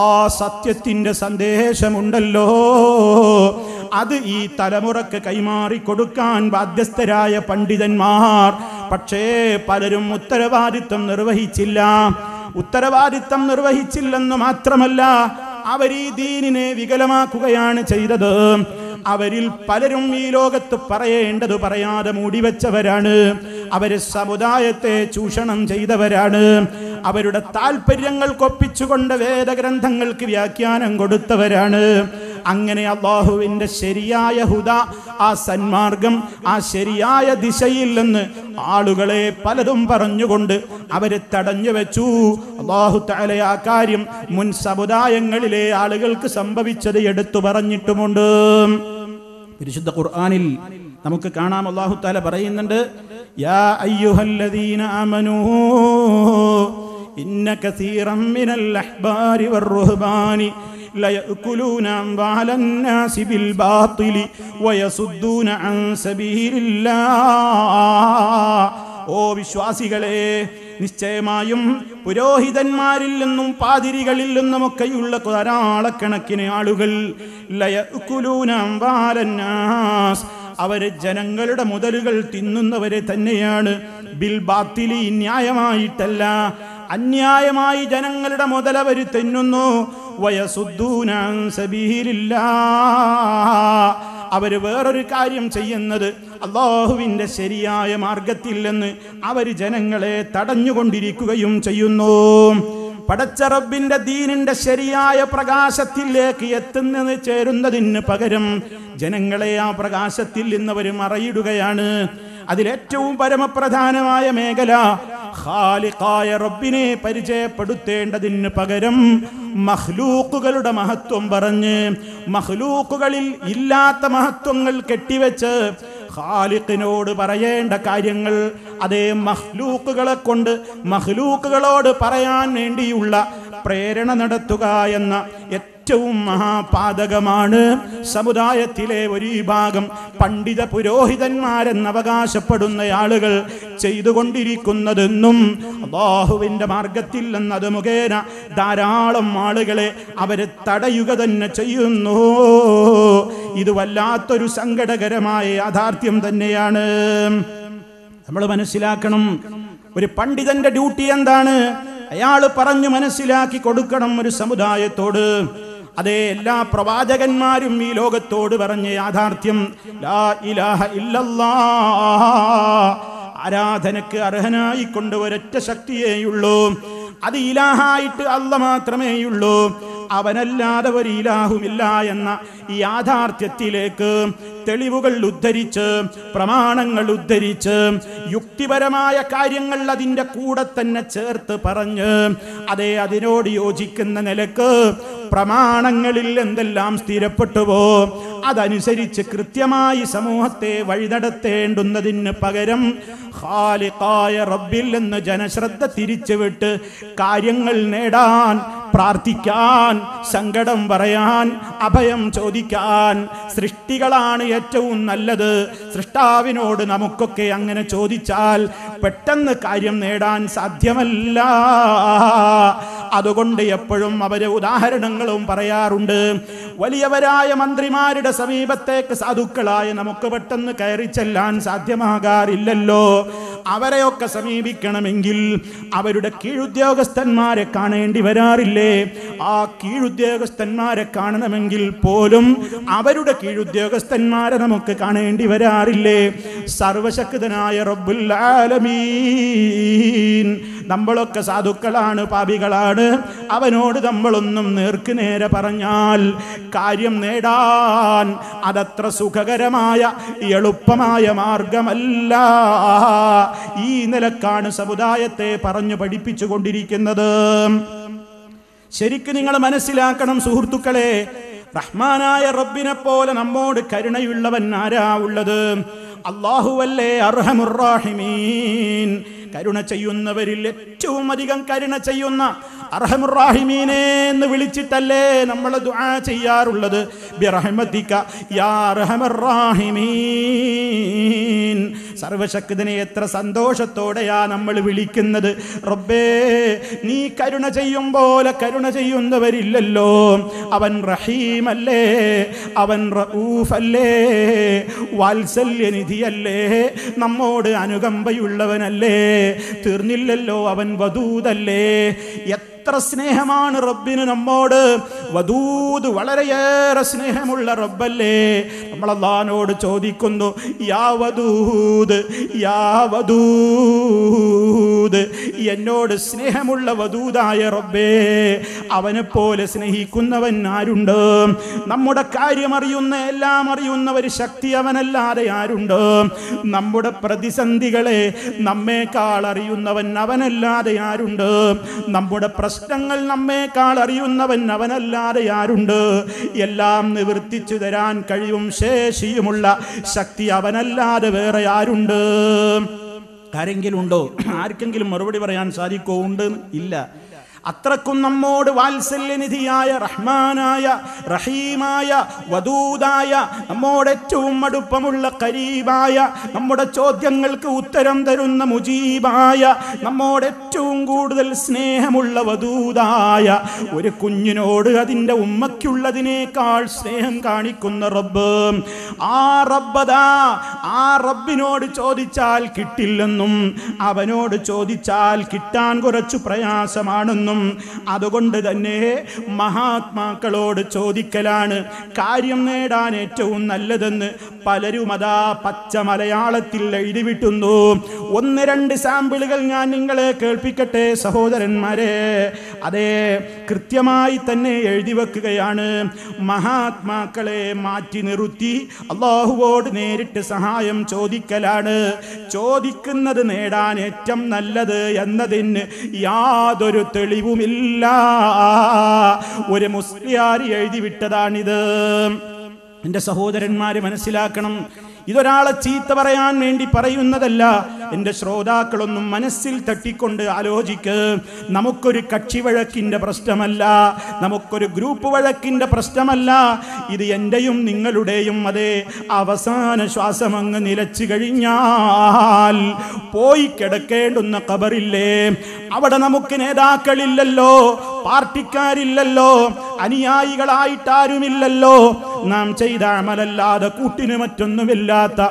ആ സത്യത്തിന്റെ സന്ദേശമുണ്ടല്ലോ, അത് ഈ തലമുറക്ക് കൈമാറി കൊടുക്കാൻ ബാധ്യസ്ഥരായ പണ്ഡിതന്മാർ. പക്ഷേ പലരും ഉത്തരവാദിത്വം നിർവഹിച്ചില്ലെന്ന് മാത്രമല്ല, അവർ ഈ ദീനിനെ വികലമാക്കുകയാണ് ചെയ്തത്. അവരിൽ പലരും ഈ ലോകത്ത് പറയേണ്ടത് പറയാതെ മൂടിവെച്ചവരാണ്. അവര് സമുദായത്തെ ചൂഷണം ചെയ്തവരാണ്. അവരുടെ താല്പര്യങ്ങൾക്കൊപ്പിച്ചുകൊണ്ട് വേദഗ്രന്ഥങ്ങൾക്ക് വ്യാഖ്യാനം കൊടുത്തവരാണ്. അങ്ങനെ അല്ലാഹുവിന്റെ ശരിയായ ഹുദാ, ആ സന്മാർഗം, ആ ശരിയായ ദിശയിൽ നിന്ന് ആളുകളെ പലതും പറഞ്ഞുകൊണ്ട് അവരെ തടഞ്ഞു വെച്ചു. അല്ലാഹു തആല ആ കാര്യം മുൻ സമുദായങ്ങളിലെ ആളുകൾക്ക് സംഭവിച്ചത് എടുത്തു പറഞ്ഞിട്ടുമുണ്ട്. പരിശുദ്ധ ഖുർആനിൽ നമുക്ക് കാണാം, അല്ലാഹു തആല പറയുന്നുണ്ട്, യാ അയ്യുഹല്ലദീന ആമനൂ ഇന്ന കസീറൻ മിനൽ അഹ്ബാരി വർ-റുഹ്ബാനി ലയഅകുലൂന അംവാലൻ നാസി ബിൽ ബാത്തിലി വയസുദ്ദൂന അൻ സബീലില്ലാഹ്. ഓ വിശ്വാസികളെ, നിശ്ചയമായും പുരോഹിതന്മാരിൽ നിന്നും പാതിരികളിൽ നിന്നുമൊക്കെയുള്ള ധാരാളക്കണക്കിന് ആളുകൾ ലയഅകുലൂന അംവാലൻ നാസ്, അവര് ജനങ്ങളുടെ മുതലുകൾ തിന്നുന്നവരെ തന്നെയാണ്. ബിൽ ബാത്തിലി, ന്യായമായിട്ടല്ല, അന്യായമായി ജനങ്ങളുടെ മുതൽ അവർ തിന്നുന്നു. വയസുദ്ദൂന അൻ സബീലില്ലാഹ്, അവര് വേറൊരു കാര്യം ചെയ്യുന്നത് അല്ലാഹുവിന്റെ ശരിയായ മാർഗത്തിൽ നിന്ന് അവർ ജനങ്ങളെ തടഞ്ഞുകൊണ്ടിരിക്കുകയും ചെയ്യുന്നു. പടച്ച റബ്ബിന്റെ ദീനിന്റെ ശരിയായ പ്രകാശത്തിലേക്ക് ചേരുന്നതിന് പകരം ജനങ്ങളെ ആ പ്രകാശത്തിൽ നിന്നവർ മറയിടുകയാണ്. അതിലേറ്റവും പരമപ്രധാനമായ മേഖല ഖാലിഖായ റബ്ബിനെ പരിചയപ്പെടുത്തേണ്ടതിന് പകരം മഖ്ലൂഖുകളുടെ മഹത്വം പറഞ്ഞ്, മഖ്ലൂഖുകളിൽ ഇല്ലാത്ത മഹത്വങ്ങൾ കെട്ടിവെച്ച് ഖാലിഖിനോട് പറയേണ്ട കാര്യങ്ങൾ അതേ മഖ്ലൂഖുകളെ കൊണ്ട് മഖ്ലൂഖുകളോട് പറയാൻ വേണ്ടിയുള്ള പ്രേരണ നടത്തുക എന്ന ഏറ്റവും മഹാപാതകമാണ് സമുദായത്തിലെ ഒരു വിഭാഗം പണ്ഡിത പുരോഹിതന്മാരെന്ന് അവകാശപ്പെടുന്ന ആളുകൾ ചെയ്തുകൊണ്ടിരിക്കുന്നതെന്നും അല്ലാഹുവിന്റെ മാർഗത്തിൽ എന്നത് മുഖേന ധാരാളം ആളുകളെ അവരെ തടയുക തന്നെ ചെയ്യുന്നു. ഇത് വല്ലാത്തൊരു സങ്കടകരമായ യാഥാർത്ഥ്യം തന്നെയാണ്. നമ്മൾ മനസ്സിലാക്കണം, ഒരു പണ്ഡിതന്റെ ഡ്യൂട്ടി എന്താണ്? അയാൾ പറഞ്ഞു മനസ്സിലാക്കി കൊടുക്കണം ഒരു സമുദായത്തോട്. അതേ, എല്ലാ പ്രവാചകന്മാരും ഈ ലോകത്തോട് പറഞ്ഞ യാഥാർത്ഥ്യം ലാ ഇലാഹ ഇല്ലല്ലാഹ്, ആരാധനക്ക് അർഹനായിക്കൊണ്ട് ഒരൊറ്റ ശക്തിയേയുള്ളൂ, അത് ഇലാഹായിട്ട് അല്ലാഹ് മാത്രമേയുള്ളൂ, അവനല്ലാതെ ഒരു ഇലാഹുമില്ല എന്ന ഈ യാഥാർത്ഥ്യത്തിലേക്ക് തെളിവുകൾ ഉദ്ധരിച്ച്, പ്രമാണങ്ങൾ ഉദ്ധരിച്ച്, യുക്തിപരമായ കാര്യങ്ങൾ അതിൻ്റെ കൂടെ തന്നെ ചേർത്ത് പറഞ്ഞ്, അതേ അതിനോട് യോജിക്കുന്ന നിലക്ക് പ്രമാണങ്ങളിൽ എന്തെല്ലാം സ്ഥിരപ്പെട്ടുവോ അതനുസരിച്ച് കൃത്യമായി സമൂഹത്തെ വഴിനടത്തേണ്ടുന്നതിന് പകരം ഖാലിഖായ റബ്ബിൽ നിന്ന് ജനശ്രദ്ധ തിരിച്ചുവിട്ട് കാര്യങ്ങൾ നേടാൻ, പ്രാർത്ഥിക്കാൻ, സങ്കടം പറയാൻ, അഭയം ചോദിക്കാൻ, സൃഷ്ടികളാണ് ഏറ്റവും നല്ലത്, സൃഷ്ടാവിനോട് നമുക്കൊക്കെ അങ്ങനെ ചോദിച്ചാൽ പെട്ടെന്ന് കാര്യം നേടാൻ സാധ്യമല്ല. അതുകൊണ്ട് എപ്പോഴും അവര് ഉദാഹരണങ്ങളും പറയാറുണ്ട്. വലിയവരായ മന്ത്രിമാരുടെ സമീപത്തേക്ക് സാധുക്കളായ നമുക്ക് പെട്ടെന്ന് കയറി ചെല്ലാൻ സാധ്യമാകാറില്ലല്ലോ. അവരെയൊക്കെ സമീപിക്കണമെങ്കിൽ അവരുടെ കീഴുദ്യോഗസ്ഥന്മാരെ കാണേണ്ടി വരാറില്ലേ? ആ കീഴുദ്യോഗസ്ഥന്മാരെ കാണണമെങ്കിൽ പോലും അവരുടെ കീഴുദ്യോഗസ്ഥന്മാരെ നമുക്ക് കാണേണ്ടി വരാറില്ലേ? സർവശക്തനായ റബ്ബുൽ ആലമീൻ നമ്മളൊക്കെ സാധുക്കളാണ്, പാപികളാണ്, അവനോട് നമ്മളൊന്നും നേർക്ക് നേരെ പറഞ്ഞാൽ കാര്യം നേടാൻ അതത്ര സുഖകരമായ എളുപ്പമായ മാർഗമല്ല. ഈ നിലക്കാണ് സമുദായത്തെ പറഞ്ഞു പഠിപ്പിച്ചു കൊണ്ടിരിക്കുന്നത്. ശരിക്കും നിങ്ങൾ മനസ്സിലാക്കണം സുഹൃത്തുക്കളെ, റഹ്മാനായ റബ്ബിനെ പോലെ നമ്മോട് കരുണയുള്ളവൻ ആരാ ഉള്ളത്? അല്ലാഹുവല്ലേ അർഹമുർ റഹീമീൻ, കരുണ ചെയ്യുന്നവരിൽ ഏറ്റവും അധികം കരുണ ചെയ്യുന്ന അർഹമുർ റഹീമീനെ എന്ന് വിളിച്ചിട്ടല്ലേ നമ്മൾ ദുആ ചെയ്യാറുള്ളത്? ബിറഹ്മതിക യാ അർഹമർ റഹീമീൻ. സർവശക്തനെ എത്ര സന്തോഷത്തോടെയാ നമ്മൾ വിളിക്കുന്നത്. റബ്ബേ, നീ കരുണ ചെയ്യും പോലെ കരുണ ചെയ്യുന്നവരില്ലല്ലോ. അവൻ റഹീമല്ലേ, അവൻ റഊഫല്ലേ, വാത്സല്യനിധിയല്ലേ, നമ്മോട് അനുകമ്പയുള്ളവനല്ലേ, തീർന്നില്ലല്ലോ അവൻ വദൂദല്ലേ. എത്ര സ്നേഹമാണ് റബ്ബിന് നമ്മോട്. വദൂദ്, വളരെയേറെ സ്നേഹമുള്ള റബ്ബല്ലേ. നമ്മൾ അല്ലാഹുവോട് ചോദിക്കുന്നു, യാ വദൂദ്, യാ വദൂദ്, എന്നോട് സ്നേഹമുള്ള വദൂദായ റബ്ബേ, അവനെ പോലെ സ്നേഹിക്കുന്നവൻ ആരുണ്ട്? നമ്മുടെ കാര്യം അറിയുന്ന, എല്ലാം അറിയുന്ന ഒരു ശക്തി അവനല്ലാതെ ആരുണ്ട്? നമ്മുടെ പ്രതിസന്ധികളെ നമ്മേക്കാൾ അറിയുന്നവൻ അവനല്ലാതെ ആരുണ്ട്? നമ്മുടെ പ്രശ്നങ്ങൾ നമ്മേക്കാൾ അറിയുന്നവൻ അവനല്ലാതെ ആരുണ്ട്? എല്ലാം നിവർത്തിച്ചു തരാൻ കഴിവും ശേഷിയുമുള്ള ശക്തി അവനല്ലാതെ വേറെ ആരുണ്ട്? ആരെങ്കിലും ഉണ്ടോ? ആർക്കെങ്കിലും മറുപടി പറയാൻ സാധിക്കോ? ഉണ്ട്? ഇല്ല. അത്രക്കും നമ്മോട് വാത്സല്യനിധിയായ റഹ്മാനായ റഹീമായ വദൂദായ, നമ്മോട് ഏറ്റവും അടുപ്പമുള്ള കരീബായ, നമ്മുടെ ചോദ്യങ്ങൾക്ക് ഉത്തരം തരുന്ന മുജീബായ, നമ്മോട് ഏറ്റവും കൂടുതൽ സ്നേഹമുള്ള വദൂദായ ഒരു കുഞ്ഞിനോട് അതിൻ്റെ ഉമ്മയ്ക്കുള്ളതിനേക്കാൾ സ്നേഹം കാണിക്കുന്ന റബ്ബ്, ആ റബ്ബദാ, ആ റബ്ബിനോട് ചോദിച്ചാൽ കിട്ടില്ലെന്നും അവനോട് ചോദിച്ചാൽ കിട്ടാൻ കുറച്ചു പ്രയാസമാണെന്നും, അതുകൊണ്ട് തന്നെ മഹാത്മാക്കളോട് ചോദിക്കലാണ് കാര്യം നേടാൻ ഏറ്റവും നല്ലതെന്ന് പലരും അതാ പച്ച മലയാളത്തിൽ എഴുതിവിട്ടുന്നു. ഒന്ന് രണ്ട് സാമ്പിളുകൾ ഞാൻ നിങ്ങളെ കേൾപ്പിക്കട്ടെ സഹോദരന്മാരെ. അതേ, കൃത്യമായി തന്നെ എഴുതി വെക്കുകയാണ്. മഹാത്മാക്കളെ മാറ്റി നിർത്തി അല്ലാഹുവോട് നേരിട്ട് സഹായം ചോദിക്കലാണ്. ചോദിക്കുന്നത് നേടാൻ ഏറ്റവും നല്ലത് എന്നതിന് യാതൊരു തെളിവുമില്ല. ഒരു മുസ്ലിയാർ എഴുതിവിട്ടതാണിത്. എൻ്റെ സഹോദരന്മാരെ മനസ്സിലാക്കണം, ഇതൊരാളെ ചീത്ത പറയാൻ വേണ്ടി പറയുന്നതല്ല. എൻ്റെ ശ്രോതാക്കളൊന്നും മനസ്സിൽ തട്ടിക്കൊണ്ട് ആലോചിക്ക്. നമുക്കൊരു കക്ഷി വഴക്കിൻ്റെ പ്രശ്നമല്ല, നമുക്കൊരു ഗ്രൂപ്പ് വഴക്കിൻ്റെ പ്രശ്നമല്ല. ഇത് എൻ്റെയും നിങ്ങളുടെയും അതേ അവസാന ശ്വാസം അങ്ങ് നിലച്ചു കഴിഞ്ഞാൽ പോയി കിടക്കേണ്ടുന്ന ഖബറില്ലേ, അവിടെ നമുക്ക് നേതാക്കളില്ലല്ലോ, പാർട്ടിക്കാരില്ലല്ലോ, അനുയായികളായിട്ടാരുമില്ലല്ലോ. നാം ചെയ്ത അമലല്ലാതെ കൂട്ടിന് മറ്റൊന്നുമില്ലാത്ത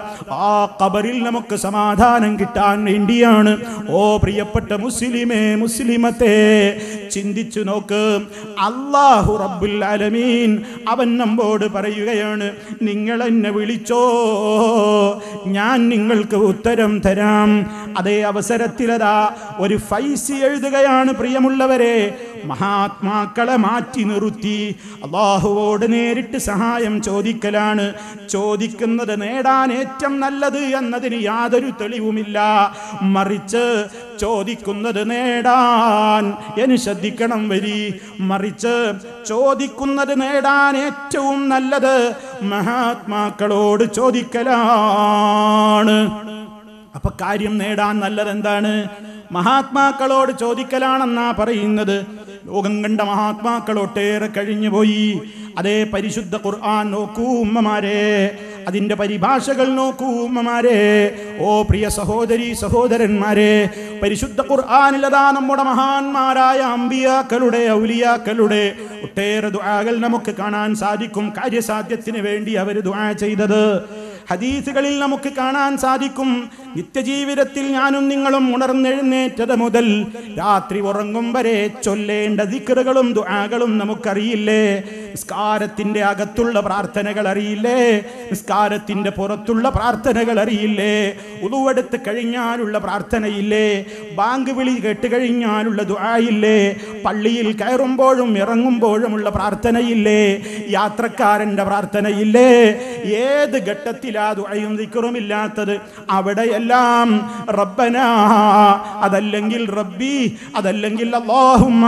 ആ ഖബറിൽ നമുക്ക് സമാധാനം കിട്ടാൻ വേണ്ടിയാണ്. ഓ പ്രിയപ്പെട്ട മുസ്ലിമേ, മുസ്ലിമത്തെ, ചിന്തിച്ചു നോക്ക്. അല്ലാഹു റബ്ബുൽ ആലമീൻ അവൻ നമ്മോട് പറയുകയാണ്, നിങ്ങൾ എന്നെ വിളിച്ചോ, ഞാൻ നിങ്ങൾക്ക് ഉത്തരം തരാം. അതേ അവസരത്തിലതാ ഒരു ഫൈസി എഴുതുകയാണ്. പ്രിയമുള്ളവരെ, മഹാത്മാക്കളെ മാറ്റി നിർത്തി അല്ലാഹുവോട് നേരിട്ട് സഹായം ചോദിക്കലാണ്. ചോദിക്കുന്നത് നേടാൻ ഏറ്റവും നല്ലത് എന്നതിന് യാതൊരു തെളിവുമില്ല. മറിച്ച് ചോദിക്കുന്നത് നേടാൻ, എന്ന് ശ്രദ്ധിക്കണം വരി, മറിച്ച് ചോദിക്കുന്നത് നേടാൻ ഏറ്റവും നല്ലത് മഹാത്മാക്കളോട് ചോദിക്കലാണ്. അപ്പൊ കാര്യം നേടാൻ നല്ലത് എന്താണ്? മഹാത്മാക്കളോട് ചോദിക്കലാണെന്നാ പറയുന്നത്. ലോകം കണ്ട മഹാത്മാക്കൾ ഒട്ടേറെ കഴിഞ്ഞുപോയി. അതേ പരിശുദ്ധ ഖുർആൻ നോക്കൂ ഉമ്മമാരെ, അതിന്റെ പരിഭാഷകൾ നോക്കൂ ഉമ്മമാരെ, ഓ പ്രിയ സഹോദരി സഹോദരന്മാരെ. പരിശുദ്ധ ഖുർആനിലതാ നമ്മുടെ മഹാന്മാരായ അമ്പിയാക്കളുടെ, ഔലിയാക്കളുടെ ഒട്ടേറെ ദുആകൾ നമുക്ക് കാണാൻ സാധിക്കും. കാര്യസാധ്യത്തിന് വേണ്ടി അവർ ദുആ ചെയ്തത് ഹദീസുകളിൽ നമുക്ക് കാണാൻ സാധിക്കും. നിത്യജീവിതത്തിൽ ഞാനും നിങ്ങളും ഉണർന്നെഴുന്നേറ്റത് മുതൽ രാത്രി ഉറങ്ങും വരെ ചൊല്ലേണ്ട ദിക്റുകളും ദുആകളും നമുക്കറിയില്ലേ? നിസ്കാരത്തിന്റെ അകത്തുള്ള പ്രാർത്ഥനകൾ അറിയില്ലേ? നിസ്കാരത്തിന്റെ പുറത്തുള്ള പ്രാർത്ഥനകൾ അറിയില്ലേ? ഉളുവെടുത്ത് കഴിഞ്ഞാലുള്ള പ്രാർത്ഥനയില്ലേ? ബാങ്ക് വിളി കേട്ട് കഴിഞ്ഞാലുള്ള ദുആയില്ലേ? പള്ളിയിൽ കയറുമ്പോഴും ഇറങ്ങുമ്പോഴുമുള്ള പ്രാർത്ഥനയില്ലേ? യാത്രക്കാരന്റെ പ്രാർത്ഥനയില്ലേ? ഏത് ഘട്ടത്തിൽ ആ ദുആയും ദിക്റും ഇല്ലാത്തത്? അവിടെയെല്ലാം റബ്ബനാ, അതല്ലെങ്കിൽ റബ്ബി, അതല്ലെങ്കിൽ അല്ലാഹുമ്മ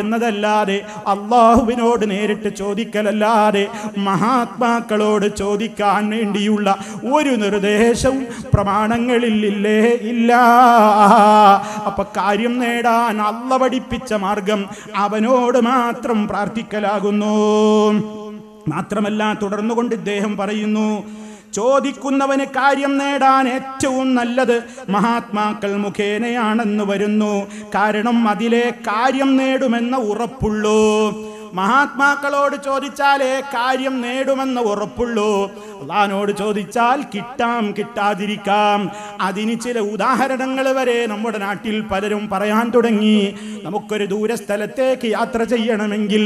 എന്നതല്ലാതെ, അല്ലാഹുവിനോട് നേരിട്ട് ചോദിക്കലല്ലാതെ മഹാത്മാക്കളോട് ചോദിക്കാൻ വേണ്ടിയുള്ള ഒരു നിർദ്ദേശവും പ്രമാണങ്ങളിൽ ഇല്ലേ? ഇല്ല. അപ്പൊ കാര്യം നേടാൻ അല്ലാഹു പഠിപ്പിച്ച മാർഗം അവനോട് മാത്രം പ്രാർത്ഥിക്കലാകുന്നു. മാത്രമല്ല, തുടർന്നുകൊണ്ട് ഇദ്ദേഹം പറയുന്നു, ചോദിക്കുന്നവന് കാര്യം നേടാൻ ഏറ്റവും നല്ലത് മഹാത്മാക്കൾ മുഖേനയാണെന്ന് വരുന്നു. കാരണം അതിലെ കാര്യം നേടുമെന്ന ഉറപ്പുള്ളൂ. മഹാത്മാക്കളോട് ചോദിച്ചാലേ കാര്യം നേടുമെന്ന് ഉറപ്പുള്ളൂ. അല്ലാഹുവോട് ചോദിച്ചാൽ കിട്ടാം, കിട്ടാതിരിക്കാം. അതിന് ചില ഉദാഹരണങ്ങൾ വരെ നമ്മുടെ നാട്ടിൽ പലരും പറയാൻ തുടങ്ങി. നമുക്കൊരു ദൂരസ്ഥലത്തേക്ക് യാത്ര ചെയ്യണമെങ്കിൽ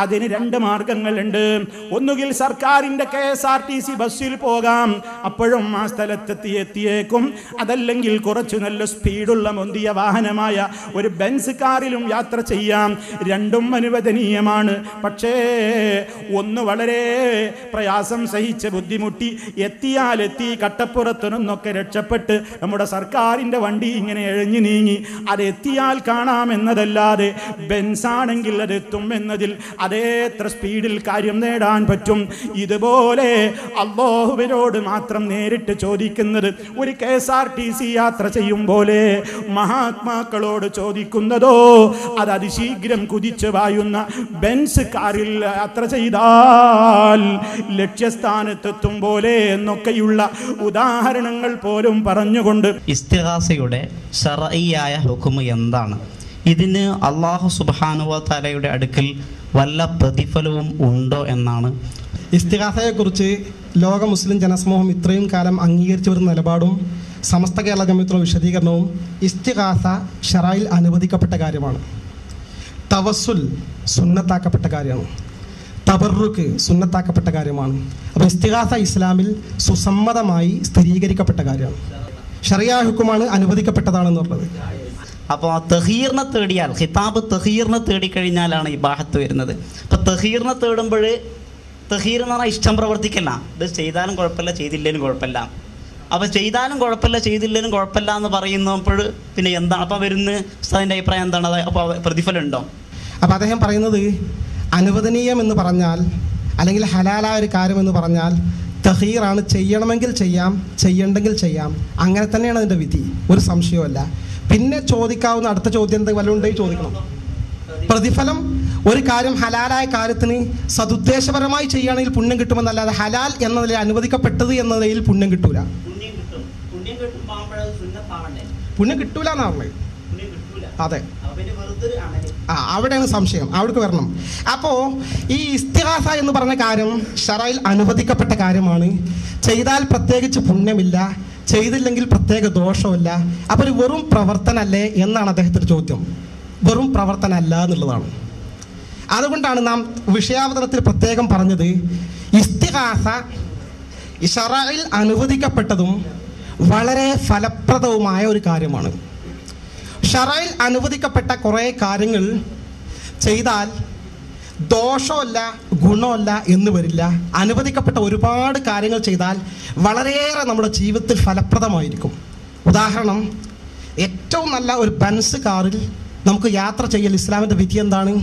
അതിന് രണ്ട് മാർഗങ്ങളുണ്ട്. ഒന്നുകിൽ സർക്കാരിൻ്റെ KSRTC ബസ്സിൽ പോകാം, അപ്പോഴും ആ സ്ഥലത്തെത്തിയേക്കും. അതല്ലെങ്കിൽ കുറച്ചു നല്ല സ്പീഡുള്ള മുന്തിയ വാഹനമായ ഒരു ബെൻസ് കാറിലും യാത്ര ചെയ്യാം. രണ്ടും അനുവദനീയമാണ്. പക്ഷേ ഒന്ന് വളരെ പ്രയാസം സഹിച്ച് ബുദ്ധിമുട്ടി എത്തിയാലെത്തി, കട്ടപ്പുറത്തു നിന്നൊക്കെ രക്ഷപ്പെട്ട് നമ്മുടെ സർക്കാരിൻ്റെ വണ്ടി ഇങ്ങനെ എഴഞ്ഞു നീങ്ങി അതെത്തിയാൽ കാണാമെന്നതല്ലാതെ ബെൻസാണെങ്കിൽ അതെത്തും എന്നതിൽ അതേത്ര സ്പീഡിൽ കാര്യം നേടാൻ പറ്റും. ഇതുപോലെ അല്ലാഹുവിനോട് മാത്രം നേരിട്ട് ചോദിക്കുന്നത് ഒരു KSRTC യാത്ര ചെയ്യും പോലെ, മഹാത്മാക്കളോട് ചോദിക്കുന്നതോ അത് അതിശീഘ്രം കുതിച്ചു പായുന്ന ബെൻസ് കാറിൽ യാത്ര ചെയ്താൽ ലക്ഷ്യസ്ഥാനത്തെത്തും പോലെ എന്നൊക്കെയുള്ള ഉദാഹരണങ്ങൾ പോലും പറഞ്ഞുകൊണ്ട് ഇസ്തിഗാസയുടെ ശർഈയായ ഹുക്മ് എന്താണ്? ഇതിന് അല്ലാഹു സുബ്ഹാനഹു വ തആലയുടെ അടുക്കൽ വല്ല പ്രതിഫലവും ഉണ്ടോ എന്നാണ്. ഇസ്തിഗാസയെക്കുറിച്ച് ലോക മുസ്ലിം ജനസമൂഹം ഇത്രയും കാലം അംഗീകരിച്ചു വരുന്ന നിലപാടും സമസ്ത കേരള ജമിയത്തുള്ള വിശദീകരണവും ഇസ്തിഗാസ ശറഈൽ അനുവദിക്കപ്പെട്ട കാര്യമാണ്. തവസ്സുൽ സുന്നത്താക്കപ്പെട്ട കാര്യമാണ്. തബറുക്ക് സുന്നത്താക്കപ്പെട്ട കാര്യമാണ്. അപ്പോൾ ഇസ്തിഗാസ ഇസ്ലാമിൽ സുസമ്മതമായി സ്ഥിരീകരിക്കപ്പെട്ട കാര്യമാണ്. ശറിയ ഹുക്കുമാണ്, അനുവദിക്കപ്പെട്ടതാണെന്നുള്ളത്. അപ്പോൾ തഹീറിനെ തേടിയാൽ, ഖിതാബ് തഹീറിനെ തേടിക്കഴിഞ്ഞാലാണ് ഇബാഹത്ത് വരുന്നത്. അപ്പോൾ തഹീറിനെ തേടുമ്പോൾ, തഹീർ എന്ന് പറഞ്ഞാൽ ഇഷ്ടം പ്രവർത്തിക്കല്ല. ഇത് ചെയ്താലും കുഴപ്പമില്ല, ചെയ്തില്ലേലും കുഴപ്പമില്ല. അപ്പോൾ ചെയ്താലും കുഴപ്പമില്ല, ചെയ്തില്ലേലും കുഴപ്പമില്ല എന്ന് പറയുന്നപ്പോൾ പിന്നെ എന്താണ് അപ്പോൾ വരുന്ന ഉസ്താദിൻ്റെ അഭിപ്രായം എന്താണ്? അപ്പോൾ പ്രതിഫലം ഉണ്ടോ? അപ്പോൾ അദ്ദേഹം പറയുന്നത്, അനുവദനീയം എന്ന് പറഞ്ഞാൽ അല്ലെങ്കിൽ ഹലാലായ ഒരു കാര്യമെന്ന് പറഞ്ഞാൽ തഹീറാണ്. ചെയ്യണമെങ്കിൽ ചെയ്യാം, ചെയ്യണ്ടെങ്കിൽ ചെയ്യാം. അങ്ങനെ തന്നെയാണ് അതിൻ്റെ വിധി, ഒരു സംശയവുമല്ല. പിന്നെ ചോദിക്കാവുന്ന അടുത്ത ചോദ്യം വല്ലതും ഉണ്ടെങ്കിൽ ചോദിക്കണം. പ്രതിഫലം, ഒരു കാര്യം ഹലാലായ കാര്യത്തിന് സതുദ്ദേശപരമായി ചെയ്യുകയാണെങ്കിൽ പുണ്യം കിട്ടുമെന്നല്ലാതെ ഹലാൽ എന്നതിൽ അനുവദിക്കപ്പെട്ടത് എന്നതിൽ പുണ്യം കിട്ടൂല. പുണ്യം കിട്ടൂല എന്നാണ് പറഞ്ഞത്. അതെ, അവിടെയാണ് സംശയം, അവിടേക്ക് വരണം. അപ്പോൾ ഈ ഇസ്തിഗാസ എന്ന് പറഞ്ഞ കാര്യം ശറയിൽ അനുവദിക്കപ്പെട്ട കാര്യമാണ്. ചെയ്താൽ പ്രത്യേകിച്ച് പുണ്യമില്ല, ചെയ്തില്ലെങ്കിൽ പ്രത്യേക ദോഷമില്ല. അപ്പോൾ ഒരു വെറും പ്രവർത്തനമല്ലേ എന്നാണ് അദ്ദേഹത്തിൻ്റെ ചോദ്യം. വെറും പ്രവർത്തനമല്ല എന്നുള്ളതാണ്. അതുകൊണ്ടാണ് നാം വിഷയാവതരണത്തിൽ പ്രത്യേകം പറഞ്ഞത് ഇസ്തിഗാസ ശറയിൽ അനുവദിക്കപ്പെട്ടതും വളരെ ഫലപ്രദവുമായ ഒരു കാര്യമാണ്. ശറയിൽ അനുവദിക്കപ്പെട്ട കുറേ കാര്യങ്ങൾ ചെയ്താൽ ദോഷമല്ല ഗുണമല്ല എന്ന് വരില്ല. അനുവദിക്കപ്പെട്ട ഒരുപാട് കാര്യങ്ങൾ ചെയ്താൽ വളരെയേറെ നമ്മുടെ ജീവിതത്തിൽ ഫലപ്രദമായിരിക്കും. ഉദാഹരണം, ഏറ്റവും നല്ല ഒരു ബെൻസ് കാറിൽ നമുക്ക് യാത്ര ചെയ്യൽ ഇസ്ലാമിൻ്റെ വിധി എന്താണ്?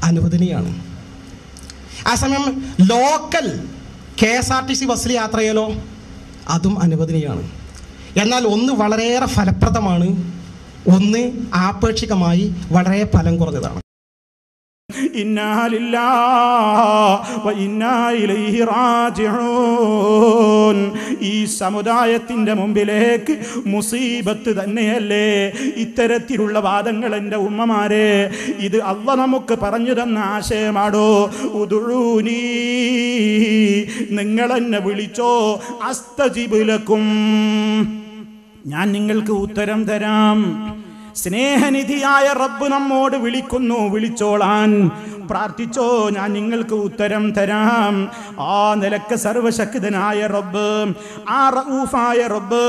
അനുവദനീയമാണ്. ആ സമയം ലോക്കൽ KSRTC ബസ്സിൽ യാത്ര ചെയ്യലോ അതും അനുവദനീയമാണ്. എന്നാൽ ഒന്ന് വളരെയേറെ ഫലപ്രദമാണ്, ഒന്ന് ആപേക്ഷികമായി വളരെ ഫലം കുറഞ്ഞതാണ്. ഇന്നാ ലില്ലാഹി വ ഇന്നാ ഇലൈഹി റാജിഊൻ. ഈ സമുദായത്തിൻ്റെ മുമ്പിലേക്ക് മുസീബത്ത് തന്നെയല്ലേ ഇത്തരത്തിലുള്ള വാദങ്ങൾ. എൻ്റെ ഉമ്മമാരെ, ഇത് അല്ലാഹ് നമുക്ക് പറഞ്ഞു തന്ന ആശയമാടോ. ഉദുഊനി, നിങ്ങളെന്നെ വിളിച്ചോ, അസ്തജിബ് ലക്കും, ഞാൻ നിങ്ങൾക്ക് ഉത്തരം തരാം. സ്നേഹനിധിയായ റബ്ബ് നമ്മോട് വിളിക്കുന്നു, വിളിച്ചോളാൻ, പ്രാർത്ഥിച്ചോ, ഞാൻ നിങ്ങൾക്ക് ഉത്തരം തരാം. ആ നിലക്ക് സർവശക്തനായ റബ്ബ്, ആ റഊഫായ റബ്ബ്,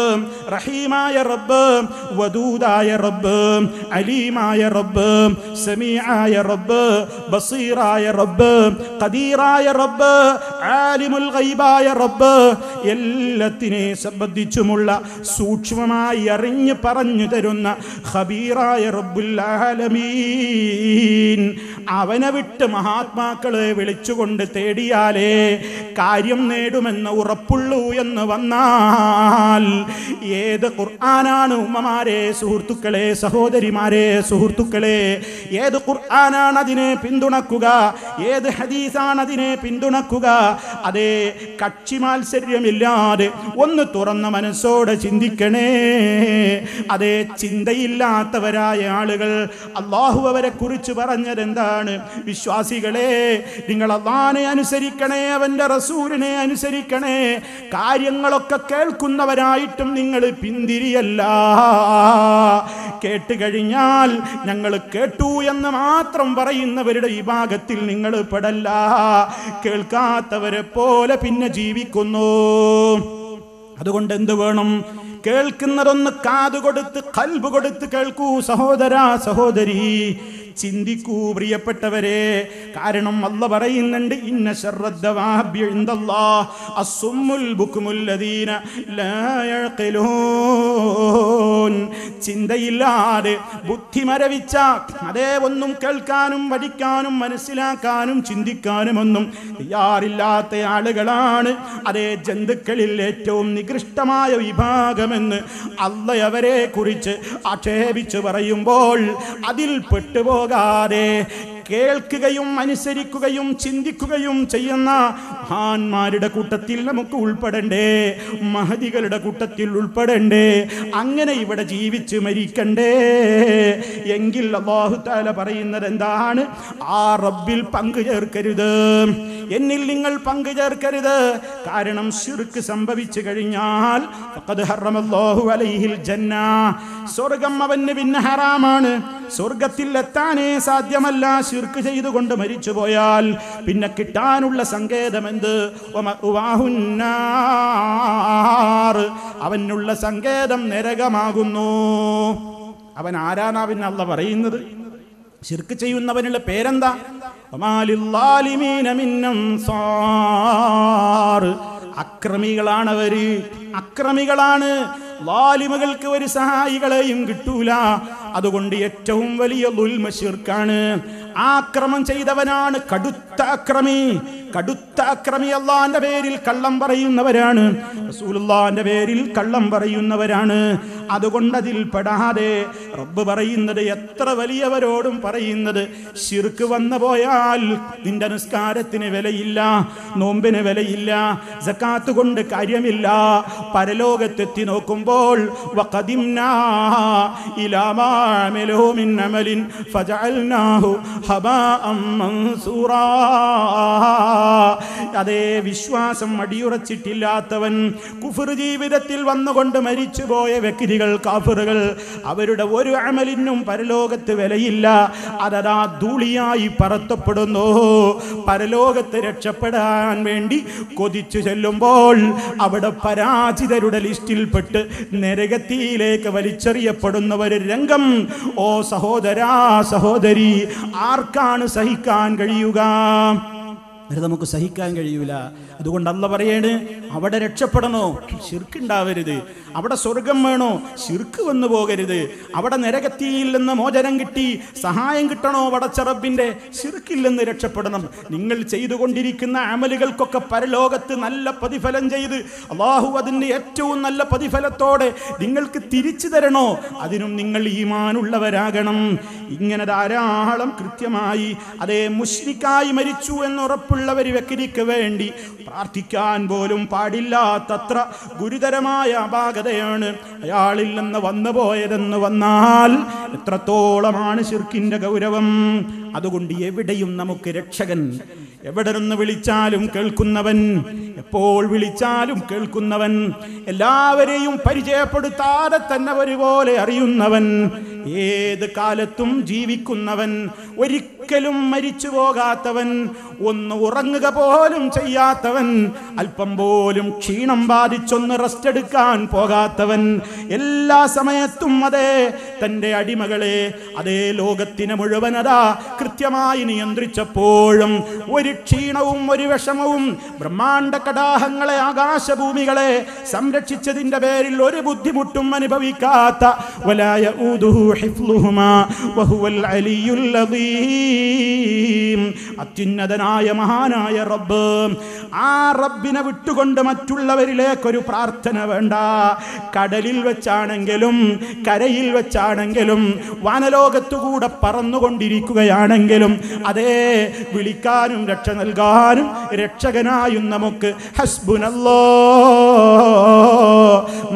റഹീമായ റബ്ബ്, വദൂദായ റബ്ബ്, അലീമായ റബ്ബ്, സമീആയ റബ്ബ്, ബസീറായ റബ്ബ്, ഖദീറായ റബ്ബ്, ആലിമുൽ ഗൈബായ റബ്ബ്, എല്ലാത്തിനെ സംബന്ധിച്ചുമുള്ള സൂക്ഷ്മമായി അറിഞ്ഞു പറഞ്ഞു തരുന്ന ഖബീറായ റബ്ബുൽ ആലമീൻ. അവനെ വിട്ട് മഹാത്മാക്കളെ വിളിച്ചുകൊണ്ട് തേടിയാലേ കാര്യം നേടുമെന്ന് ഉറപ്പുള്ളൂ എന്ന് വന്നാൽ ഏത് ഖുർആനാണ് ഉമ്മമാരെ, സുഹൃത്തുക്കളെ, സഹോദരിമാരെ, സുഹൃത്തുക്കളെ, ഏത് ഖുർആനാണ് അതിനെ പിന്തുണക്കുക? ഏത് ഹദീസാണ് അതിനെ പിന്തുണക്കുക? അതേ, കക്ഷി മാത്സര്യമില്ലാതെ ഒന്ന് തുറന്ന മനസ്സോടെ ചിന്തിക്കണേ. അതേ, ചിന്തയില്ലാത്തവരായ ആളുകൾ അല്ലാഹു അവരെ കുറിച്ച് പറഞ്ഞത് എന്താണ്? വിശ്വാസികളെ, നിങ്ങൾ അല്ലാഹുവിനെ അനുസരിക്കണേ, അവന്റെ റസൂലിനെ അനുസരിക്കണേ. കാര്യങ്ങളൊക്കെ കേൾക്കുന്നവരായിട്ടും നിങ്ങൾ പിന്തിരിയല്ല. കേട്ട് കഴിഞ്ഞാൽ ഞങ്ങൾ കേട്ടു എന്ന് മാത്രം പറയുന്നവരുടെ വിഭാഗത്തിൽ നിങ്ങൾ പെടല്ല. കേൾക്കാത്തവരെ പോലെ പിന്നെ ജീവിക്കുന്നു. അതുകൊണ്ട് എന്ത് വേണം? കേൾക്കുന്നതൊന്ന് കാതുകൊടുത്ത് ഖൽബ് കൊടുത്ത് കേൾക്കൂ സഹോദരാ, സഹോദരി. ചിന്തിക്കൂ പ്രിയപ്പെട്ടവരെ. കാരണം അല്ലാഹ് പറയുന്നുണ്ട്, ഇന്ന ശർറദ്ദവാബി ഇൻദല്ലാഹ് അസ്സുമ്മുൽ ബുക്മുൽ ലദീന ലാ യഖിലൂൻ. ചിന്തയില്ലാതെ ബുദ്ധി മരവിച്ച, അതേ, ഒന്നും കേൾക്കാനും പഠിക്കാനും മനസ്സിലാക്കാനും ചിന്തിക്കാനും ഒന്നും തയ്യാറില്ലാത്ത ആളുകളാണ് അതേ ജന്തുക്കളിൽ ഏറ്റവും നികൃഷ്ടമായ വിഭാഗമെന്ന് അല്ലാഹ് അവരെ കുറിച്ച് ആക്ഷേപിച്ച് പറയുമ്പോൾ അതിൽ പെട്ടുപോകാതെ കേൾക്കുകയും അനുസരിക്കുകയും ചിന്തിക്കുകയും ചെയ്യുന്ന മഹാന്മാരുടെ കൂട്ടത്തിൽ നമുക്ക് ഉൾപ്പെടണ്ടേ, മഹദികളുടെ കൂട്ടത്തിൽ ഉൾപ്പെടണ്ടേ. അങ്ങനെ ഇവിടെ ജീവിച്ച് മരിക്കണ്ടേ. എങ്കിൽ അല്ലാഹു തആല പറയുന്നത് എന്താണ്? ആ റബ്ബിൽ പങ്കു ചേർക്കരുത്, എന്നിൽ നിങ്ങൾ പങ്കു ചേർക്കരുത്. കാരണം ശിർക്ക് സംഭവിച്ചു കഴിഞ്ഞാൽ ഫഖദ് ഹറമല്ലാഹു അലൈഹിൽ ജന്ന, സ്വർഗം അവന് പിന്നെ ഹറാമാണ്. സ്വർഗത്തിൽ എത്താനേ സാധ്യമല്ല ശിർക്ക് ചെയ്തുകൊണ്ട് മരിച്ചു പോയാൽ. പിന്നെ കിട്ടാനുള്ള സങ്കേതം എന്ത്? അവനുള്ള സങ്കേതം നരകമാകുന്നു. അവൻ ആരാനാ പിന്നെ അല്ലാഹ് പറയുന്നത്? ശിർക്ക് ചെയ്യുന്നവനുള്ള പേരെന്താ? അക്രമികളാണവര്, അക്രമികളാണ്. ലാലിമുകൾക്ക് ഒരു സഹായികളെയും കിട്ടൂല. അതുകൊണ്ട് ഏറ്റവും വലിയ ദുൽമ ശിർക്കാണ്. ആക്രമം ചെയ്തവനാണ് കടുത്ത അക്രമി. കടുത്ത അക്രമി അല്ലാഹുവിന്റെ പേരിൽ കള്ളം പറയുന്നവരാണ്, റസൂലുള്ളാഹിന്റെ പേരിൽ കള്ളം പറയുന്നവരാണ്. അതുകൊണ്ട് അതിൽ പെടാതെ റബ്ബ് പറയുന്നത്, എത്ര വലിയവരോടും പറയുന്നത്, ശിർക്ക് വന്നു പോയാൽ നിന്റെ നിസ്കാരത്തിന് വിലയില്ല, നോമ്പിന് വിലയില്ല, സക്കാത്ത് കൊണ്ട് കാര്യമില്ല. പരലോകത്തെത്തി നോക്കുമ്പോൾ വഖദിംനാ ഇലാ മാ ആമിലു മിൻ അമലിൻ ഫജഅൽനാഹു ഹബാഅൻ മൻസൂറാ. അതേ വിശ്വാസം അടിയുറച്ചിട്ടില്ലാത്തവൻ, കുഫർ ജീവിതത്തിൽ വന്നുകൊണ്ട് മരിച്ചുപോയ വ്യക്തികൾ, കാഫിറുകൾ, അവരുടെ ഒരു അമലിനും പരലോകത്ത് വിലയില്ല. അതതാ ധൂളിയായി പറത്തപ്പെടുന്നു. പരലോകത്ത് രക്ഷപ്പെടാൻ വേണ്ടി കൊതിച്ചു ചെല്ലുമ്പോൾ അവിടെ പരാജിതരുടെ ലിസ്റ്റിൽപ്പെട്ട് നരകത്തിയിലേക്ക് വലിച്ചെറിയപ്പെടുന്ന ഒരു രംഗം. ഓ സഹോദരാ, സഹോദരി, ആർക്കാണ് സഹിക്കാൻ കഴിയുക? അത് നമുക്ക് സഹിക്കാൻ കഴിയൂല. അതുകൊണ്ട് അല്ലാഹ് പറയാണ്, അവിടെ രക്ഷപ്പെടണോ, ശിർക്കുണ്ടാവരുത്. അവിടെ സ്വർഗം വേണോ, ശിർക്ക് വന്നു പോകരുത്. അവിടെ നരകത്തിയിൽ നിന്ന് മോചനം കിട്ടി സഹായം കിട്ടണോ പടച്ച റബ്ബിന്റെ, ശിർക്കിൽ നിന്ന് രക്ഷപ്പെടണം. നിങ്ങൾ ചെയ്തുകൊണ്ടിരിക്കുന്ന അമലുകൾക്കൊക്കെ പരലോകത്ത് നല്ല പ്രതിഫലം ചെയ്ത് അല്ലാഹു അതിൻ്റെ ഏറ്റവും നല്ല പ്രതിഫലത്തോടെ നിങ്ങൾക്ക് തിരിച്ചു തരണോ, അതിനും നിങ്ങൾ ഈമാനുള്ളവരാകണം. ഇങ്ങനെ ധാരാളം കൃത്യമായി അതേ മുശ്രിക്കായി മരിച്ചു എന്നുറപ്പുള്ളവർ വ്യക്തിക്ക് വേണ്ടി പ്രാർത്ഥിക്കാൻ പോലും പാടില്ലാത്തത്ര ഗുരുതരമായ അപാകതയാണ് അയാളിൽ നിന്ന് വന്നു പോയതെന്ന് വന്നാൽ എത്രത്തോളമാണ് ശിർക്കിന്റെ ഗൗരവം. അതുകൊണ്ട് എവിടെയും നമുക്ക് രക്ഷകൻ, എവിടെ നിന്ന് വിളിച്ചാലും കേൾക്കുന്നവൻ, എപ്പോൾ വിളിച്ചാലും കേൾക്കുന്നവൻ, എല്ലാവരെയും പരിചയപ്പെടുത്താതെ തന്നെ ഒരുപോലെ അറിയുന്നവൻ, ഏത് കാലത്തും ജീവിക്കുന്നവൻ, ഒരിക്കലും മരിച്ചു പോകാത്തവൻ, ഒന്ന് ഉറങ്ങുക പോലും ചെയ്യാത്തവൻ, അല്പം പോലും ക്ഷീണം ബാധിച്ചൊന്ന് റെസ്റ്റ് എടുക്കാൻ പോകാത്തവൻ, എല്ലാ സമയത്തും അതേ തൻ്റെ അടിമകളെ അതേ ലോകത്തിന് മുഴുവൻ അതാ കൃത്യമായി നിയന്ത്രിച്ചപ്പോഴും ഒരു ക്ഷീണവും ഒരു വിഷമവും, ബ്രഹ്മാണ്ഡ കടാഹങ്ങളെ ആകാശഭൂമികളെ സംരക്ഷിച്ചതിന്റെ പേരിൽ ഒരു ബുദ്ധിമുട്ടും അനുഭവിക്കാത്ത വലായ ഊദുഹു ഹിഫ്ലുഹുമാ വഹുവൽ അലിയുൽ അദീം, അത്യുന്നതനായ മഹാനായ റബ്ബ്, ആ റബ്ബിനെ വിട്ടുകൊണ്ട് മറ്റുള്ളവരിലേക്കൊരു പ്രാർത്ഥന വേണ്ട. കടലിൽ വെച്ചാണെങ്കിലും കരയിൽ വെച്ചാണെങ്കിലും വാനലോകത്തുകൂടെ പറന്നുകൊണ്ടിരിക്കുകയാണെങ്കിലും അതേ വിളിക്കാനും രക്ഷ നൽകാനും രക്ഷകനായും നമുക്ക് ഹസ്ബുനല്ലാഹ്,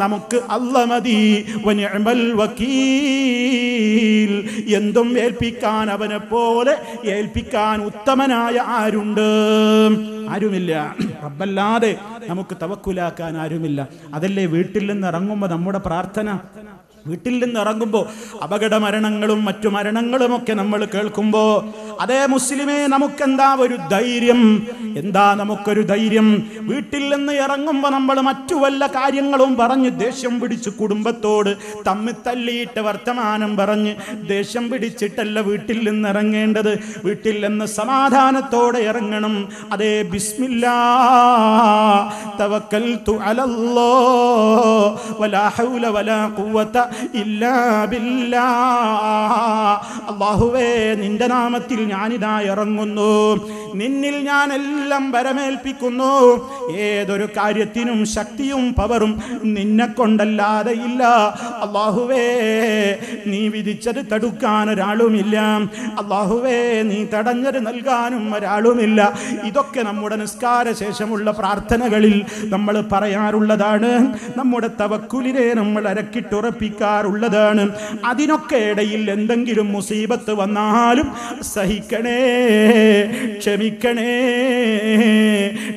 നമുക്ക് അല്ലാഹ് മതി, വനിഅമൽ വകീൽ, എന്തും ഏൽപ്പിക്കാൻ അവനെ പോലെ ഏൽപ്പിക്കാൻ ഉത്തമനായ ആരുണ്ട്? ആരുമില്ല. റബ്ബല്ലാതെ നമുക്ക് തവക്കുലാക്കാൻ ആരുമില്ല. അതല്ലേ വീട്ടിൽ നിന്ന് ഇറങ്ങുമ്പോൾ നമ്മുടെ പ്രാർത്ഥന. വീട്ടിൽ നിന്ന് ഇറങ്ങുമ്പോൾ അപകട മരണങ്ങളും മറ്റു മരണങ്ങളുമൊക്കെ നമ്മൾ കേൾക്കുമ്പോൾ അതേ മുസ്ലിമേ, നമുക്കെന്താ ഒരു ധൈര്യം? എന്താ നമുക്കൊരു ധൈര്യം? വീട്ടിൽ നിന്ന് ഇറങ്ങുമ്പോൾ നമ്മൾ മറ്റു വല്ല കാര്യങ്ങളും പറഞ്ഞ് ദേഷ്യം പിടിച്ച് കുടുംബത്തോട് തമ്മിൽ തല്ലിയിട്ട് വർത്തമാനം പറഞ്ഞ് ദേഷ്യം പിടിച്ചിട്ടല്ല വീട്ടിൽ നിന്ന് ഇറങ്ങേണ്ടത്. വീട്ടിൽ നിന്ന് സമാധാനത്തോടെ ഇറങ്ങണം. അതേ ബിസ്മില്ലാ തവക്കൽതു അലല്ലാഹ് വലാ ഹൗല വലാ ഖുവത ഇല്ലാ ബില്ലാഹ്. അല്ലാഹുവേ, നിന്റെ നാമത്തിൽ ഞാനിതാ ഇറങ്ങുന്നു, നിന്നിൽ ഞാൻ എല്ലാം വരമേൽപ്പിക്കുന്നു. ഏതൊരു കാര്യത്തിനും ശക്തിയും പവറും നിന്നെ കൊണ്ടല്ലാതെ ഇല്ല. അല്ലാഹുവേ, നീ വിധിച്ചത് തടുക്കാൻ ഒരാളുമില്ല. അല്ലാഹുവേ, നീ തടഞ്ഞത് നൽകാനും ഒരാളുമില്ല. ഇതൊക്കെ നമ്മുടെ നിസ്കാര ശേഷമുള്ള പ്രാർത്ഥനകളിൽ നമ്മൾ പറയാറുള്ളതാണ്. നമ്മുടെ തവക്കുലിനെ നമ്മൾ അരക്കിട്ടുറപ്പിക്കാറുള്ളതാണ്. അതിനൊക്കെ ഇടയിൽ എന്തെങ്കിലും മുസീബത്ത് വന്നാലും സഹിക്കണേ, ക്ഷമിക്കണേ.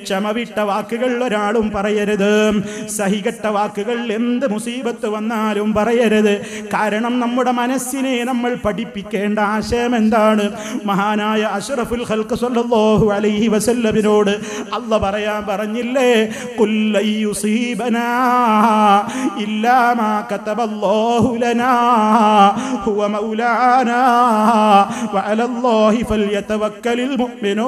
ക്ഷമ വിട്ട വാക്കുകൾ ഒരാളും പറയരുത്. സഹികെട്ട വാക്കുകൾ എന്ത് മുസീബത്ത് വന്നാലും പറയരുത്. കാരണം നമ്മുടെ മനസ്സിനെ നമ്മൾ പഠിപ്പിക്കേണ്ട ആശയം എന്താണ്? മഹാനായ അഷ്റഫുൽ ഖൽഖ് സ്വല്ലല്ലാഹു അലൈഹി വസല്ലമിനോട് അല്ലാഹ് പറയാൻ പറഞ്ഞില്ലേ, ഖുൽ യുസീബനാ ഇല്ലാ മാ കതബല്ലാഹു ലനാ ഹുവ മൗലാനാ വഅലല്ലാഹി ഫൽയതവക്കലിൽ മുഅ്മിനൂൻ.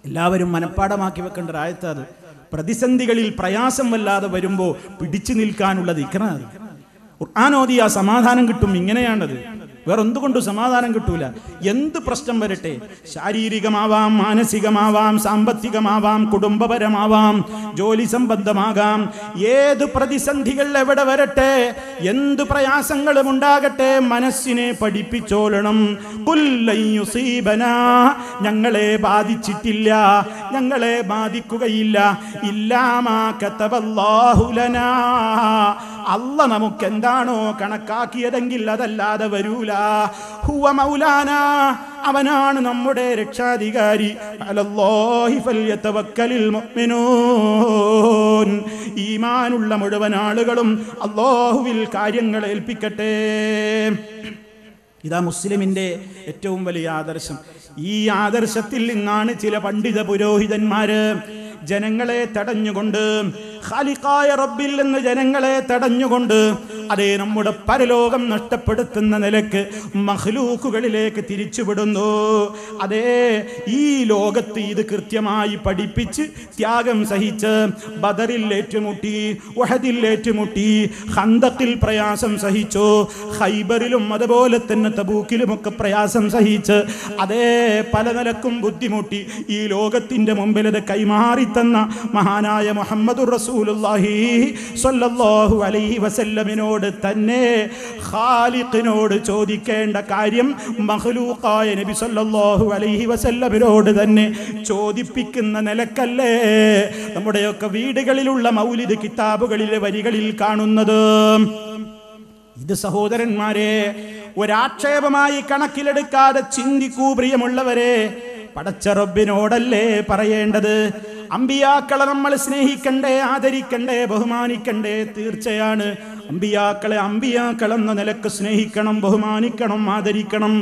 എല്ലാവരും മനപ്പാടമാക്കി വെക്കേണ്ട ഒരു ആയത്താണ്. പ്രതിസന്ധികളിൽ പ്രയാസം വല്ലാതെ വരുമ്പോൾ പിടിച്ചു നിൽക്കാനുള്ള ദിക്റാണ്. ഖുർആൻ ഓതിയാ സമാധാനം കിട്ടും. ഇങ്ങനെയാണത്. വേറെ എന്തുകൊണ്ടും സമാധാനം കിട്ടൂല. എന്ത് പ്രശ്നം വരട്ടെ, ശാരീരികമാവാം, മാനസികമാവാം, സാമ്പത്തികമാവാം, കുടുംബപരമാവാം, ജോലി സംബന്ധമാകാം, ഏത് പ്രതിസന്ധികൾ എവിടെ വരട്ടെ, എന്ത് പ്രയാസങ്ങളും ഉണ്ടാകട്ടെ, മനസ്സിനെ പഠിപ്പിച്ചോളണം. ഖുൽ ലൻ യുസീബനാ, ഞങ്ങളെ ബാധിച്ചിട്ടില്ല, ഞങ്ങളെ ബാധിക്കുകയില്ല, ഇല്ലാ മാ കതബല്ലാഹു ലനാ, അല്ല നമുക്ക് എന്താണോ കണക്കാക്കിയതെങ്കിൽ അതല്ലാതെ വരൂല. ഹുവ മൗലാന, അവനാണ് നമ്മുടെ രക്ഷാധികാരി. അലല്ലാഹി ഫൽയതവക്കലിൽ മുഅ്മിനൂൻ, ഈമാനുള്ള മുഴുവൻ ആളുകളും അല്ലാഹുവിൽ കാര്യങ്ങൾ ഏൽപ്പിക്കട്ടെ. ഇതാ മുസ്ലിമിന്റെ ഏറ്റവും വലിയ ആദർശം. ഈ ആദർശത്തിൽ നിന്നാണ് ചില പണ്ഡിത പുരോഹിതന്മാര് ജനങ്ങളെ തടഞ്ഞുകൊണ്ട്, ഖാലിഖായ റബ്ബിൽ നിന്ന് ജനങ്ങളെ തടഞ്ഞുകൊണ്ട്, അതേ നമ്മുടെ പരലോകം നഷ്ടപ്പെടുത്തുന്ന നിലക്ക് മഖ്ലൂക്കുകളിലേക്ക് തിരിച്ചുവിടുന്നു. അതേ ഈ ലോകത്ത് ഇത് കൃത്യമായി പഠിപ്പിച്ച് ത്യാഗം സഹിച്ച് ബദറിൽ ഏറ്റുമുട്ടി, ഉഹദിൽ ഏറ്റുമുട്ടി, ഖന്തഖിൽ പ്രയാസം സഹിച്ചു, ഖൈബറിലും അതുപോലെ തന്നെ തബൂക്കിലുമൊക്കെ പ്രയാസം സഹിച്ച് അതേ പല നിലക്കും ബുദ്ധിമുട്ടി ഈ ലോകത്തിന്റെ മുമ്പിൽ അത് കൈമാറി തന്ന മഹാനായ മുഹമ്മദുർ റസൂലുള്ളാഹി സ്വല്ലല്ലാഹു അലൈഹി വസല്ലമിനോട് തന്നെ ഖാലിഖിനോട് ചോദിക്കേണ്ട കാര്യം മഖ്ലൂഖായ നബി സ്വല്ലല്ലാഹു അലൈഹി വസല്ലമിനോട് തന്നെ ചോദിപ്പിക്കുന്ന നിലക്കല്ലേ നമ്മുടെയൊക്കെ വീടുകളിലുള്ള മൗലിദ് കിതാബുകളിലെ വരികളിൽ കാണുന്നത്. ഇത് സഹോദരന്മാരെ ഒരാക്ഷേപമായി കണക്കിലെടുക്കാതെ ചിന്തിക്കൂ പ്രിയമുള്ളവരെ. പടച്ച റബ്ബിനോടല്ലേ പറയേണ്ടത്. അമ്പിയാക്കളെ നമ്മൾ സ്നേഹിക്കണ്ടേ, ആദരിക്കണ്ടേ, ബഹുമാനിക്കണ്ടേ? തീർച്ചയാണ്. അമ്പിയാക്കളെ അമ്പിയാക്കളെന്ന നിലക്ക് സ്നേഹിക്കണം, ബഹുമാനിക്കണം, ആദരിക്കണം.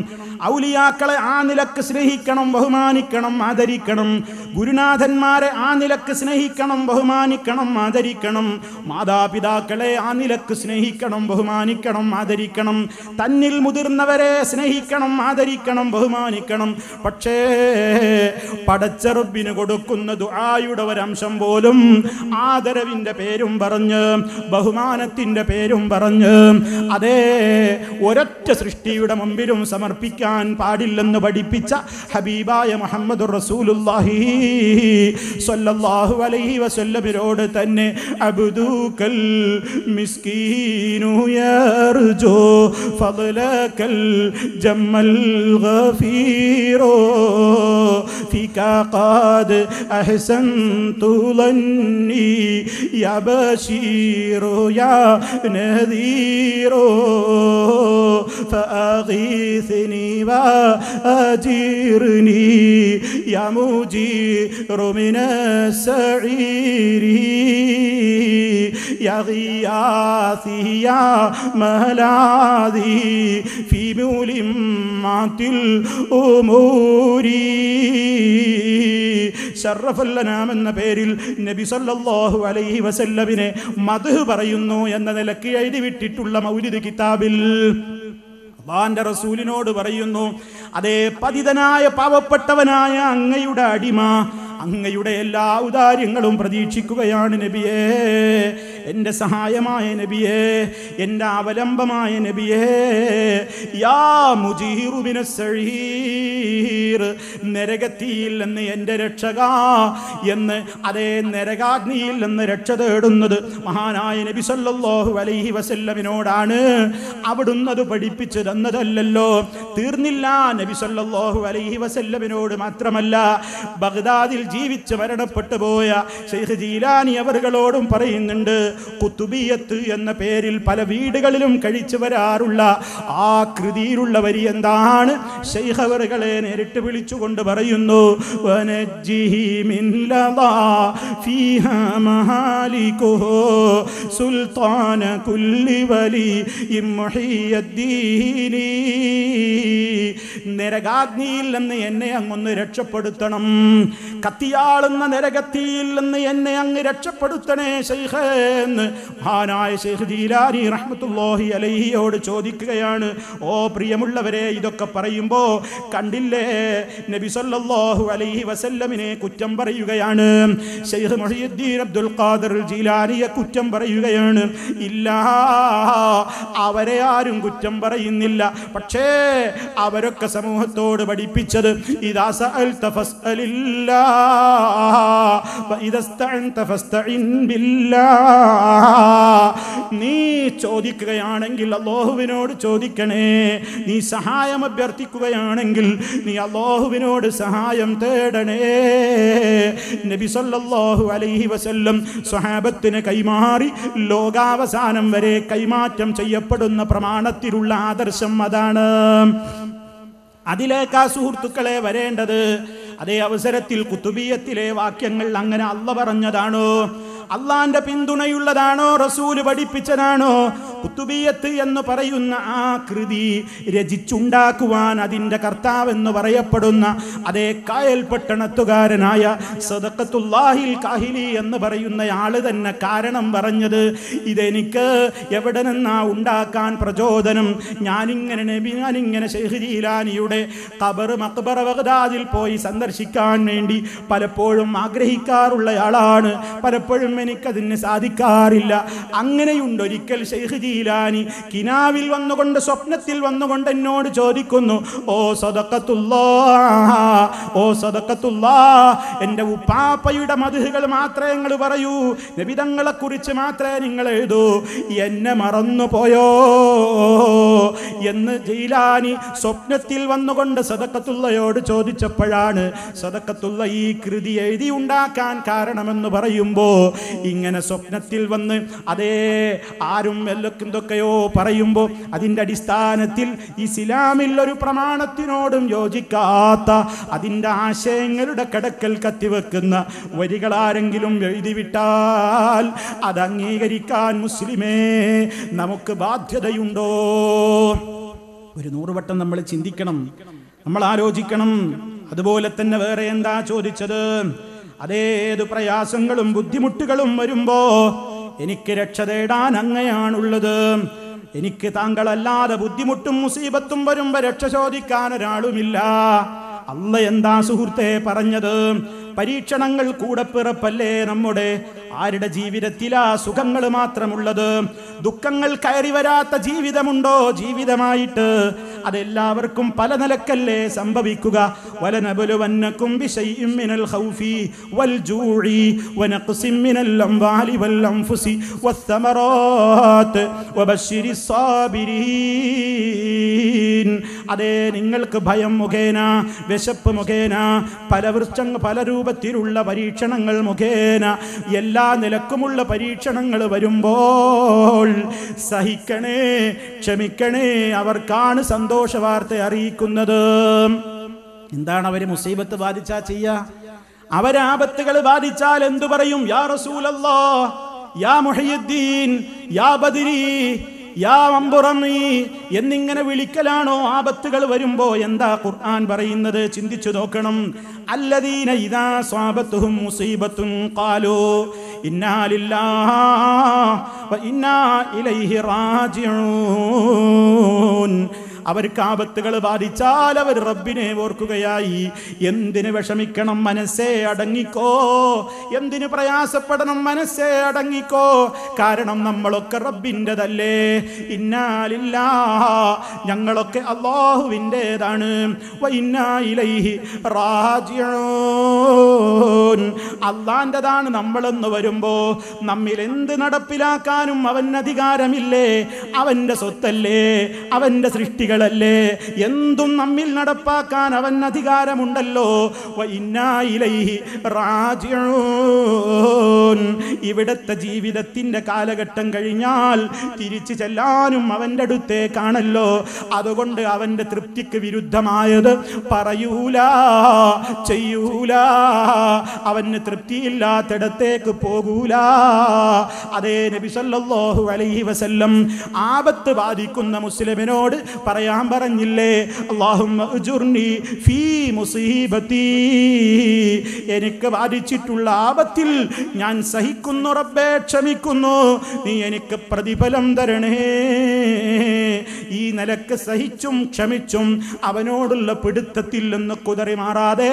ഔലിയാക്കളെ ആ നിലക്ക് സ്നേഹിക്കണം, ബഹുമാനിക്കണം, ആദരിക്കണം. ഗുരുനാഥന്മാരെ ആ നിലക്ക് സ്നേഹിക്കണം, ബഹുമാനിക്കണം, ആദരിക്കണം. മാതാപിതാക്കളെ ആ നിലക്ക് സ്നേഹിക്കണം, ബഹുമാനിക്കണം, ആദരിക്കണം. തന്നിൽ മുതിർന്നവരെ സ്നേഹിക്കണം, ആദരിക്കണം, ബഹുമാനിക്കണം. പക്ഷേ പടച്ച റബ്ബിന് കൊടുക്കുന്ന ദുആയുടെ ഒരംശം പോലും ആദരവിന്റെ പേരും പറഞ്ഞ്, ബഹുമാനത്തിന്റെ പേരും പറഞ്ഞ് അതേ ഒരൊറ്റ സൃഷ്ടിയുടെ മുമ്പിലും സമർപ്പിക്കാൻ പാടില്ലെന്ന് പഠിപ്പിച്ച ഹബീബായ മുഹമ്മദുർ റസൂലുള്ളാഹി സ്വല്ലല്ലാഹു അലൈഹി വസല്ലമിനോട് തന്നെ അബ്ദുകൽ മിസ്കീനു യർജു ഫളലകൽ ജമ്മൽ ഗഫീറോ ഫികാ ഖദ് അഹ്സൻതു ലന്നി യാ ബശീറു യാ നദീറു فأغيثني وأجرني يا مجير من السعير يا غياثي يا ملاذي في ملمات الأمور. ശറഫൽ അനാം എന്ന പേരിൽ നബി സല്ലല്ലാഹു അലൈഹി വസല്ലമിനെ മദ്ഹ് പറയുന്നു എന്ന നിലയ്ക്ക് എഴുതി വിട്ടിട്ടുള്ള മൗലിദ് കിതാബിൽ അല്ലാഹുവിന്റെ റസൂലിനോട് പറയുന്നു, അതേ പതിതനായ പാവപ്പെട്ടവനായ അങ്ങയുടെ അടിമ അങ്ങയുടെ എല്ലാ ഔദാര്യങ്ങളും പ്രതീക്ഷിക്കുകയാണ് നബിയേ. എൻ്റെ സഹായമായ നബിയേ, എൻ്റെ അവലംബമായ നബിയേ. യാ മുജീറു മിനസ്സഈർ, നരകത്തിയിൽ നിന്ന് എൻ്റെ രക്ഷക എന്ന്, അതേ നരകാഗ്നിയിൽ നിന്ന് രക്ഷ തേടുന്നത് മഹാനായ നബി സല്ലല്ലാഹു അലൈഹി വസല്ലമിനോടാണ്. അവിടുന്ന് അത് പഠിപ്പിച്ചു തന്നതല്ലല്ലോ. തീർന്നില്ല. നബി സല്ലല്ലാഹു അലൈഹി വസല്ലമിനോട് മാത്രമല്ല, ബഗ്ദാദിൽ ജീവിച്ച് മരണപ്പെട്ടു പോയ ശൈഖ് ജീലാനി അവറുകളോടും പറയുന്നുണ്ട്. കുത്തുബിയത്ത് എന്ന പേരിൽ പല വീടുകളിലും കഴിച്ചു വരാറുള്ള ആ കൃതിയിലുള്ള വരി എന്താണ്? ശൈഖ് അവറുകളെ നേരിട്ട് വിളിച്ചുകൊണ്ട് പറയുന്നു, വനജ്ജിഹി മിൻ ലദാ ഫീഹാ മഹാലികുഹു സുൽത്താന കുല്ലി വലി മുഹിയദ്ദീനി. നരകാഗ്നിയിൽ നിന്ന് എന്നെ അങ്ങൊന്ന് രക്ഷപ്പെടുത്തണം. കത്തിയാളുന്ന നരകത്തിയിൽ നിന്ന് എന്നെ അങ്ങ് രക്ഷപ്പെടുത്തണേ ശൈഖേ എന്ന് മഹാനായ ശൈഖ് ജീലാനി റഹ്മത്തുള്ളാഹി അലൈഹിയോട് ചോദിക്കുകയാണ്. ഓ പ്രിയമുള്ളവരെ, ഇതൊക്കെ പറയുമ്പോ കണ്ടില്ലേ, നബി സല്ലല്ലാഹു അലൈഹി വസല്ലമിനെ കുറ്റം പറയുകയാണ്. ശൈഖ് മുഹയ്യിദ്ദീൻ അബ്ദുൽ ഖാദിർ ജീലാനിയെ കുറ്റം പറയുകയാണ്. ഇല്ല, അവരെ ആരും കുറ്റം പറയുന്നില്ല. പക്ഷേ അവരൊക്കെ സമൂഹത്തോട് പഠിപ്പിച്ചത് ഇദാ സഅൽത ഫസ്അലില്ലാ വഇദസ്തഅൻത ഫസ്തഇൻ ബില്ലാ. നീ ചോദിക്കുകയാണെങ്കിൽ അല്ലാഹുവിനോട് ചോദിക്കണേ, നീ സഹായം അഭ്യർത്ഥിക്കുകയാണെങ്കിൽ നീ അല്ലാഹുവിനോട് സഹായം തേടണേ. നബി സല്ലല്ലാഹു അലൈഹി വസല്ലം സ്വഹാബത്തിന് കൈമാറി ലോകാവസാനം വരെ കൈമാറ്റം ചെയ്യപ്പെടുന്ന പ്രമാണത്തിലുള്ള ആദർശം അതാണ്. അതിലേക്കാ സുഹൃത്തുക്കളെ വരേണ്ടത്. അതേ അവസരത്തിൽ കുത്തുബിയത്തിലെ വാക്യങ്ങൾ അങ്ങനെ അല്ല പറഞ്ഞതാണോ, അള്ളാന്റെ പിന്തുണയുള്ളതാണോ, റസൂല് പഠിപ്പിച്ചതാണോ? കുത്തുബിയത്ത് എന്ന് പറയുന്ന ആ കൃതി രചിച്ചുണ്ടാക്കുവാൻ അതിൻ്റെ കർത്താവെന്ന് പറയപ്പെടുന്ന അതേ കായൽ പട്ടണത്തുകാരനായ സദഖത്തുല്ലാഹിൽ കാഹിലി എന്ന് പറയുന്ന ആള് തന്നെ കാരണം പറഞ്ഞത്, ഇതെനിക്ക് എവിടെ നിന്നാ ഉണ്ടാക്കാൻ പ്രചോദനം? ഞാനിങ്ങനെ ശൈഖ് ജീലാനിയുടെ ഖബർ മഖ്ബറ ബഗ്ദാദിൽ പോയി സന്ദർശിക്കാൻ വേണ്ടി പലപ്പോഴും ആഗ്രഹിക്കാറുള്ളയാളാണ്. പലപ്പോഴും എനിക്കതിന് സാധിക്കാറില്ല. അങ്ങനെയുണ്ടൊരിക്കൽ ശൈഖ് ജീലാനി കിനാവിൽ വന്നുകൊണ്ട്, സ്വപ്നത്തിൽ വന്നുകൊണ്ട് എന്നോട് ചോദിക്കുന്നു, ഓ സദഖത്തുല്ലാ, എൻ്റെ ഉപ്പാപ്പയുടെ മദ്ഹുകൾ മാത്രമേ നിങ്ങൾ പറയൂ, നബിതങ്ങളെ കുറിച്ച് മാത്രമേ നിങ്ങൾ എഴുതൂ, എന്നെ മറന്നു പോയോ എന്ന് ജീലാനി സ്വപ്നത്തിൽ വന്നുകൊണ്ട് സദഖത്തുള്ളയോട് ചോദിച്ചപ്പോഴാണ് സദഖത്തുള്ള ഈ കൃതി എഴുതി ഉണ്ടാക്കാൻ കാരണമെന്ന് പറയുമ്പോ ഇങ്ങനെ സ്വപ്നത്തിൽ വന്ന് അതേ ആരും എന്തൊക്കെയോ പറയുമ്പോ അതിൻ്റെ അടിസ്ഥാനത്തിൽ ഇസ്ലാമിൽ ഒരു പ്രമാണത്തിനോടും യോജിക്കാത്ത അതിൻ്റെ ആശയങ്ങളുടെ കടക്കൽ കത്തിവെക്കുന്ന വരികളാരെങ്കിലും എഴുതിവിട്ടാൽ അത് അംഗീകരിക്കാൻ മുസ്ലിമേ നമുക്ക് ബാധ്യതയുണ്ടോ? ഒരു 100 വട്ടം നമ്മൾ ചിന്തിക്കണം, നമ്മൾ ആലോചിക്കണം. അതുപോലെ തന്നെ വേറെ എന്താ ചോദിച്ചത്? അതേത് പ്രയാസങ്ങളും ബുദ്ധിമുട്ടുകളും വരുമ്പോ എനിക്ക് രക്ഷ തേടാൻ അങ്ങയാണുള്ളത്. എനിക്ക് താങ്കളല്ലാതെ ബുദ്ധിമുട്ടും മുസീബത്തും വരുമ്പോ രക്ഷ ചോദിക്കാൻ ഒരാളുമില്ല. അല്ല എന്താ സുഹൃത്തെ പറഞ്ഞത്? പരീക്ഷണങ്ങൾ കൂടെ പിറപ്പല്ലേ നമ്മുടെ. ആരുടെ ജീവിതത്തിലാ സുഖങ്ങൾ മാത്രമുള്ളത്? ദുഃഖങ്ങൾ കയറി വരാത്ത ജീവിതമുണ്ടോ? ജീവിതമായിട്ട് അതെല്ലാവർക്കും പല നിലക്കല്ലേ സംഭവിക്കുക. വലനബലുവന്നകും ബിശൈഇൻ മിനൽ ഖൗഫി വൽ ജൂഇ വനഖ്സിൻ മിനൽ അംവാലി വൽ അൻഫുസി വസ്സമറാത്ത് വബശ്ശിരിസ് സാബിരീൻ. അതേ നിങ്ങൾക്ക് ഭയം മുഖേന, വിശപ്പ് മുഖേന, പല രൂപത്തിലുള്ള പരീക്ഷണങ്ങൾ മുഖേന, എല്ലാ നിലക്കുമുള്ള പരീക്ഷണങ്ങൾ വരുമ്പോൾ സഹിക്കണേ, ക്ഷമിക്കണേ. അവർക്കാണ് സന്തോഷ വാർത്ത അറിയിക്കുന്നത്. എന്താണ് അവര് മുസീബത്ത് ബാധിച്ചാ ചെയ്യാ? അവരാപത്തുകൾ ബാധിച്ചാൽ എന്തു പറയും? യാ റസൂലല്ലാഹ്, യാ മുഹയ്യിദ്ദീൻ, യാ ബദരി, യാ അംബുറമി എന്നിങ്ങനെ വിളിക്കലാണോ? ആപത്തുകൾ വരുമ്പോ എന്താ ഖുർആൻ പറയുന്നത്? ചിന്തിച്ചു നോക്കണം. അല്ലദീന ഇദാ സ്വാബത്തുഹും മുസീബത്തുൻ ഖാലൂ ഇന്നാ ലില്ലാഹി വ ഇന്നാ ഇലൈഹി റാജിഊൻ. അവർക്ക് ആപത്തുകൾ ബാധിച്ചാൽ അവർ റബ്ബിനെ ഓർക്കുകയായി. എന്തിന് വിഷമിക്കണം? മനസ്സേ അടങ്ങിക്കോ. എന്തിന് പ്രയാസപ്പെടണം? മനസ്സേ അടങ്ങിക്കോ. കാരണം നമ്മളൊക്കെ റബ്ബിൻ്റെതല്ലേ. ഇന്നാ ലില്ലാഹി, ഞങ്ങളൊക്കെ അല്ലാഹുവിൻ്റെതാണ്. വ ഇന്നാ ഇലൈഹി റാജിഊൻ, അല്ലാഹുവിൻ്റെതാണ് നമ്മളെന്ന് വരുമ്പോ നമ്മിൽ എന്ത് നടപ്പിലാക്കാനും അവന് അധികാരമില്ലേ? അവൻ്റെ സ്വത്തല്ലേ, അവൻ്റെ സൃഷ്ടികൾ ല്ലേ. എന്തും നമ്മിൽ നടപ്പാക്കാൻ അവൻ അധികാരമുണ്ടല്ലോ. ഇവിടത്തെ ജീവിതത്തിന്റെ കാലഘട്ടം കഴിഞ്ഞാൽ തിരിച്ചു ചെല്ലാനും അവൻ്റെ അടുത്തേക്കാണല്ലോ. അതുകൊണ്ട് അവൻ്റെ തൃപ്തിക്ക് വിരുദ്ധമായത് പറയൂല, ചെയ്യൂല. അവന് തൃപ്തിയില്ലാത്തിടത്തേക്ക് പോകൂല. അതേ നബി സല്ലല്ലാഹു അലൈഹി വസല്ലം ആപത്ത് ബാധിക്കുന്ന മുസ്ലിമിനോട് പറയാൻ പറഞ്ഞില്ലേ? അല്ലാഹുമ്മ ഉജുർനി ഫീ മുസീബത്തി, എനിക്ക് ബാധിച്ചിട്ടുള്ള ആപത്തിൽ ഞാൻ സഹിക്കുന്നു റബ്ബേ, ക്ഷമിക്കുന്നു, നീ എനിക്ക് പ്രതിഫലം തരണേ. ഈ നിലക്ക് സഹിച്ചും ക്ഷമിച്ചും അവനോടുള്ള പിടുത്തത്തിൽ നിന്ന് കുതറി മാറാതെ,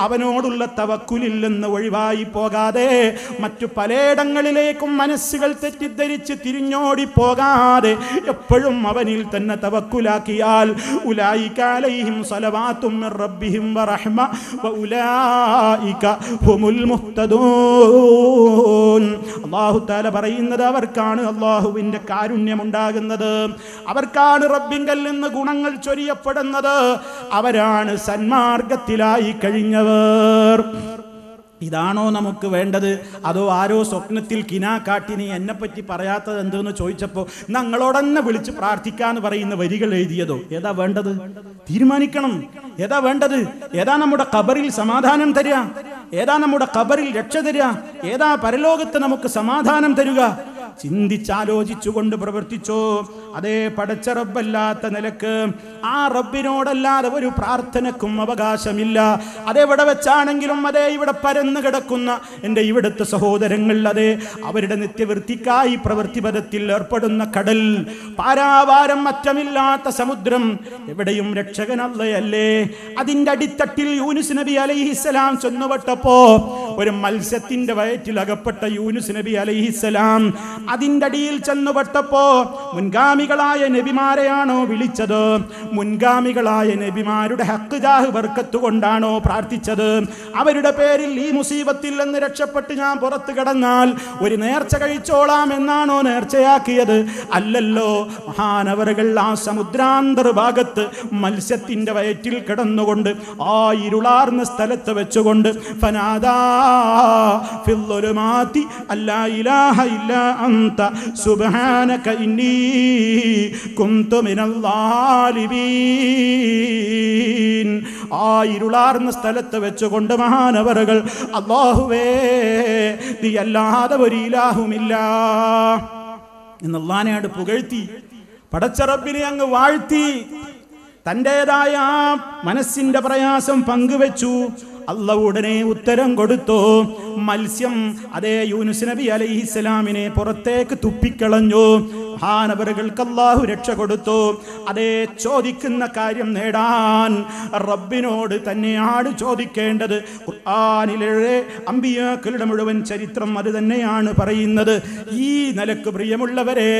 അവനോടുള്ള തവക്കുലിൽ നിന്ന് ഒഴിവാ ഒഴിവായി പോകാതെ, മറ്റു പലയിടങ്ങളിലേക്കും മനസ്സുകൾ തെറ്റിദ്ധരിച്ച് തിരിഞ്ഞോടി പോകാതെ എപ്പോഴും അവനിൽ തന്നെ തവക്കുലാക്കിയാൽ ഉലൈക അലൈഹിം സ്വലവാത്തും മിർ റബ്ബിഹിം വറഹ്മ വഉലൈക ഹുമുൽ മുഹ്തദൂൻ. അല്ലാഹു തആല പറയുന്നത് അവർക്കാണ് അല്ലാഹുവിന്റെ കാരുണ്യമുണ്ടാകുന്നത്, അവർക്കാണ് റബ്ബിങ്കൽ നിന്ന് ഗുണങ്ങൾ ചൊരിയപ്പെടുന്നത്, അവരാണ് സന്മാർഗത്തിലായി കഴിഞ്ഞവർ. ഇതാണോ നമുക്ക് വേണ്ടത്? അതോ ആരോ സ്വപ്നത്തിൽ കിനാ കാട്ടി നീ എന്നെപ്പറ്റി പറയാത്തത് എന്തെന്ന് ചോദിച്ചപ്പോൾ ഞങ്ങളോടന്നെ വിളിച്ച് പ്രാർത്ഥിക്കാന്ന് പറയുന്ന വരികൾ എഴുതിയതോ? ഏതാ വേണ്ടത്? തീരുമാനിക്കണം. ഏതാ വേണ്ടത്? ഏതാ നമ്മുടെ ഖബറിൽ സമാധാനം തരിക? ഏതാ നമ്മുടെ ഖബറിൽ രക്ഷ തരിക? ഏതാ പരലോകത്ത് നമുക്ക് സമാധാനം തരുക? ചിന്തിച്ചാലോചിച്ചുകൊണ്ട് പ്രവർത്തിച്ചോ. അതേ പടച്ച റബ്ബല്ലാത്ത നിലക്ക് ആ റബ്ബിനോടല്ലാതെ ഒരു പ്രാർത്ഥനക്കും അവകാശമില്ല. അതെവിടെ വെച്ചാണെങ്കിലും, അതേ ഇവിടെ പരന്നു കിടക്കുന്ന എൻ്റെ ഇവിടുത്തെ സഹോദരങ്ങൾ, അതേ അവരുടെ നിത്യവൃത്തിക്കായി പ്രവൃത്തിപഥത്തിൽ ഏർപ്പെടുന്ന കടൽ, പാരാവാരം അറ്റമില്ലാത്ത സമുദ്രം, എവിടെയും രക്ഷകൻ അല്ലാഹല്ലേ. അതിൻ്റെ അടിത്തട്ടിൽ യൂനുസ് നബി അലൈഹിസ്സലാം ചെന്നുപെട്ടപ്പോ ഒരു മത്സ്യത്തിന്റെ വയറ്റിൽ അകപ്പെട്ട യൂനുസ് നബി അലൈഹിസ്സലാം അതിൻ്റെ അടിയിൽ ചെന്നുപെട്ടപ്പോ മുൻഗാമികളായ നബിമാരെയാണോ വിളിച്ചത്? മുൻഗാമികളായ നബിമാരുടെ ഹക്ക് ജാഹ് ബർക്കത്ത് കൊണ്ടാണോ പ്രാർത്ഥിച്ചത്? അവരുടെ പേരിൽ ഈ മുസീബത്തിൽ നിന്ന് രക്ഷപ്പെട്ട് ഞാൻ പുറത്തു കിടന്നാൽ ഒരു നേർച്ച കഴിച്ചോളാം എന്നാണോ നേർച്ചയാക്കിയത്? അല്ലല്ലോ. മഹാനവറുകൾ ആ സമുദ്രാന്തർ ഭാഗത്ത് മത്സ്യത്തിന്റെ വയറ്റിൽ കിടന്നുകൊണ്ട് ആ ഇരുളാർന്ന സ്ഥലത്ത് വെച്ചുകൊണ്ട് ഫനാദാ ഫിൽളുലുമാതി അല്ലാ ഇലാഹ ഇല്ലാ അൻത സുബ്ഹാനക ഇന്നി കുന്തു മിനൽ ളാലിമീൻ. ആ ഇരുളാർന്ന സ്ഥലത്ത് വെച്ചുകൊണ്ട് മഹാനവറുകൾ അല്ലാഹുവേ നീ അല്ലാതെ ഒരു ഇലാഹുമില്ല എന്നല്ലാഹുവിനെ പുകഴ്ത്തി, പടച്ച റബ്ബിനെ അങ്ങ് വാഴ്ത്തി, തൻ്റെതായ ആ മനസ്സിന്റെ പ്രയാസം പങ്കുവെച്ചു. അല്ലാഹു ഉടനെ ഉത്തരം കൊടുത്തു. മത്സ്യം അതേ യൂനുസ് നബി അലൈഹിസ്സലാമിനെ പുറത്തേക്ക് തുപ്പിക്കളഞ്ഞു. മഹാനവറുകൾക്ക് അല്ലാഹു രക്ഷ കൊടുത്തു. അതേ ചോദിക്കുന്ന കാര്യം നേടാൻ റബ്ബിനോട് തന്നെയാണ് ചോദിക്കേണ്ടത്. ഖുർആനിലെ അമ്പിയാക്കളുടെ മുഴുവൻ ചരിത്രം അത് തന്നെയാണ് പറയുന്നത്. ഈ നിലക്ക് പ്രിയമുള്ളവരെ,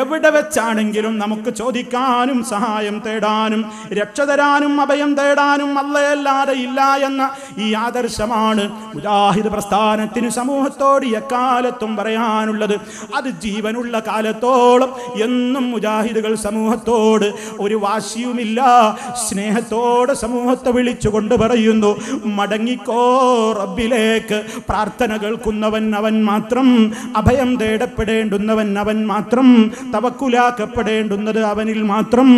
എവിടെ വെച്ചാണെങ്കിലും നമുക്ക് ചോദിക്കാനും സഹായം തേടാനും രക്ഷ തരാനും അഭയം തേടാനും അല്ലാഹുവല്ലാതെ ഇല്ല എന്ന ഈ ആദർശമാണ് മുജാഹിദ് പ്രസ്ഥാനത്തിന് സമൂഹത്തോട് എക്കാലത്തും പറയാനുള്ളത്. അത് ജീവനുള്ള കാലത്തോളം എന്നും മുജാഹിദുകൾ സമൂഹത്തോട് ഒരു വാശിയുമില്ല, സ്നേഹത്തോടെ സമൂഹത്തെ വിളിച്ചുകൊണ്ട് പറയുന്നു, മടങ്ങിക്കോ റബ്ബിലേക്ക്. പ്രാർത്ഥന കേൾക്കുന്നവൻ അവൻ മാത്രം, അഭയം തേടപ്പെടേണ്ടുന്നവൻ അവൻ മാത്രം, തവക്കുലാക്കപ്പെടേണ്ടുന്നത് അവനിൽ മാത്രം.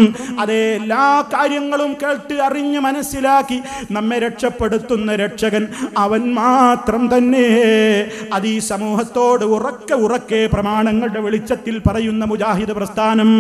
അതേ എല്ലാ കാര്യങ്ങളും കേട്ട് അറിഞ്ഞ് മനസ്സിലാക്കി നമ്മെ രക്ഷപ്പെടുത്തുന്ന രക്ഷകൻ അവൻ മാത്രം തന്നെ. അത് ഈ സമൂഹത്തോട് ഉറക്കെ പ്രമാണങ്ങളുടെ വെളിച്ചത്തിൽ പറയുന്ന മുജാഹിദ് പ്രസ്ഥാനം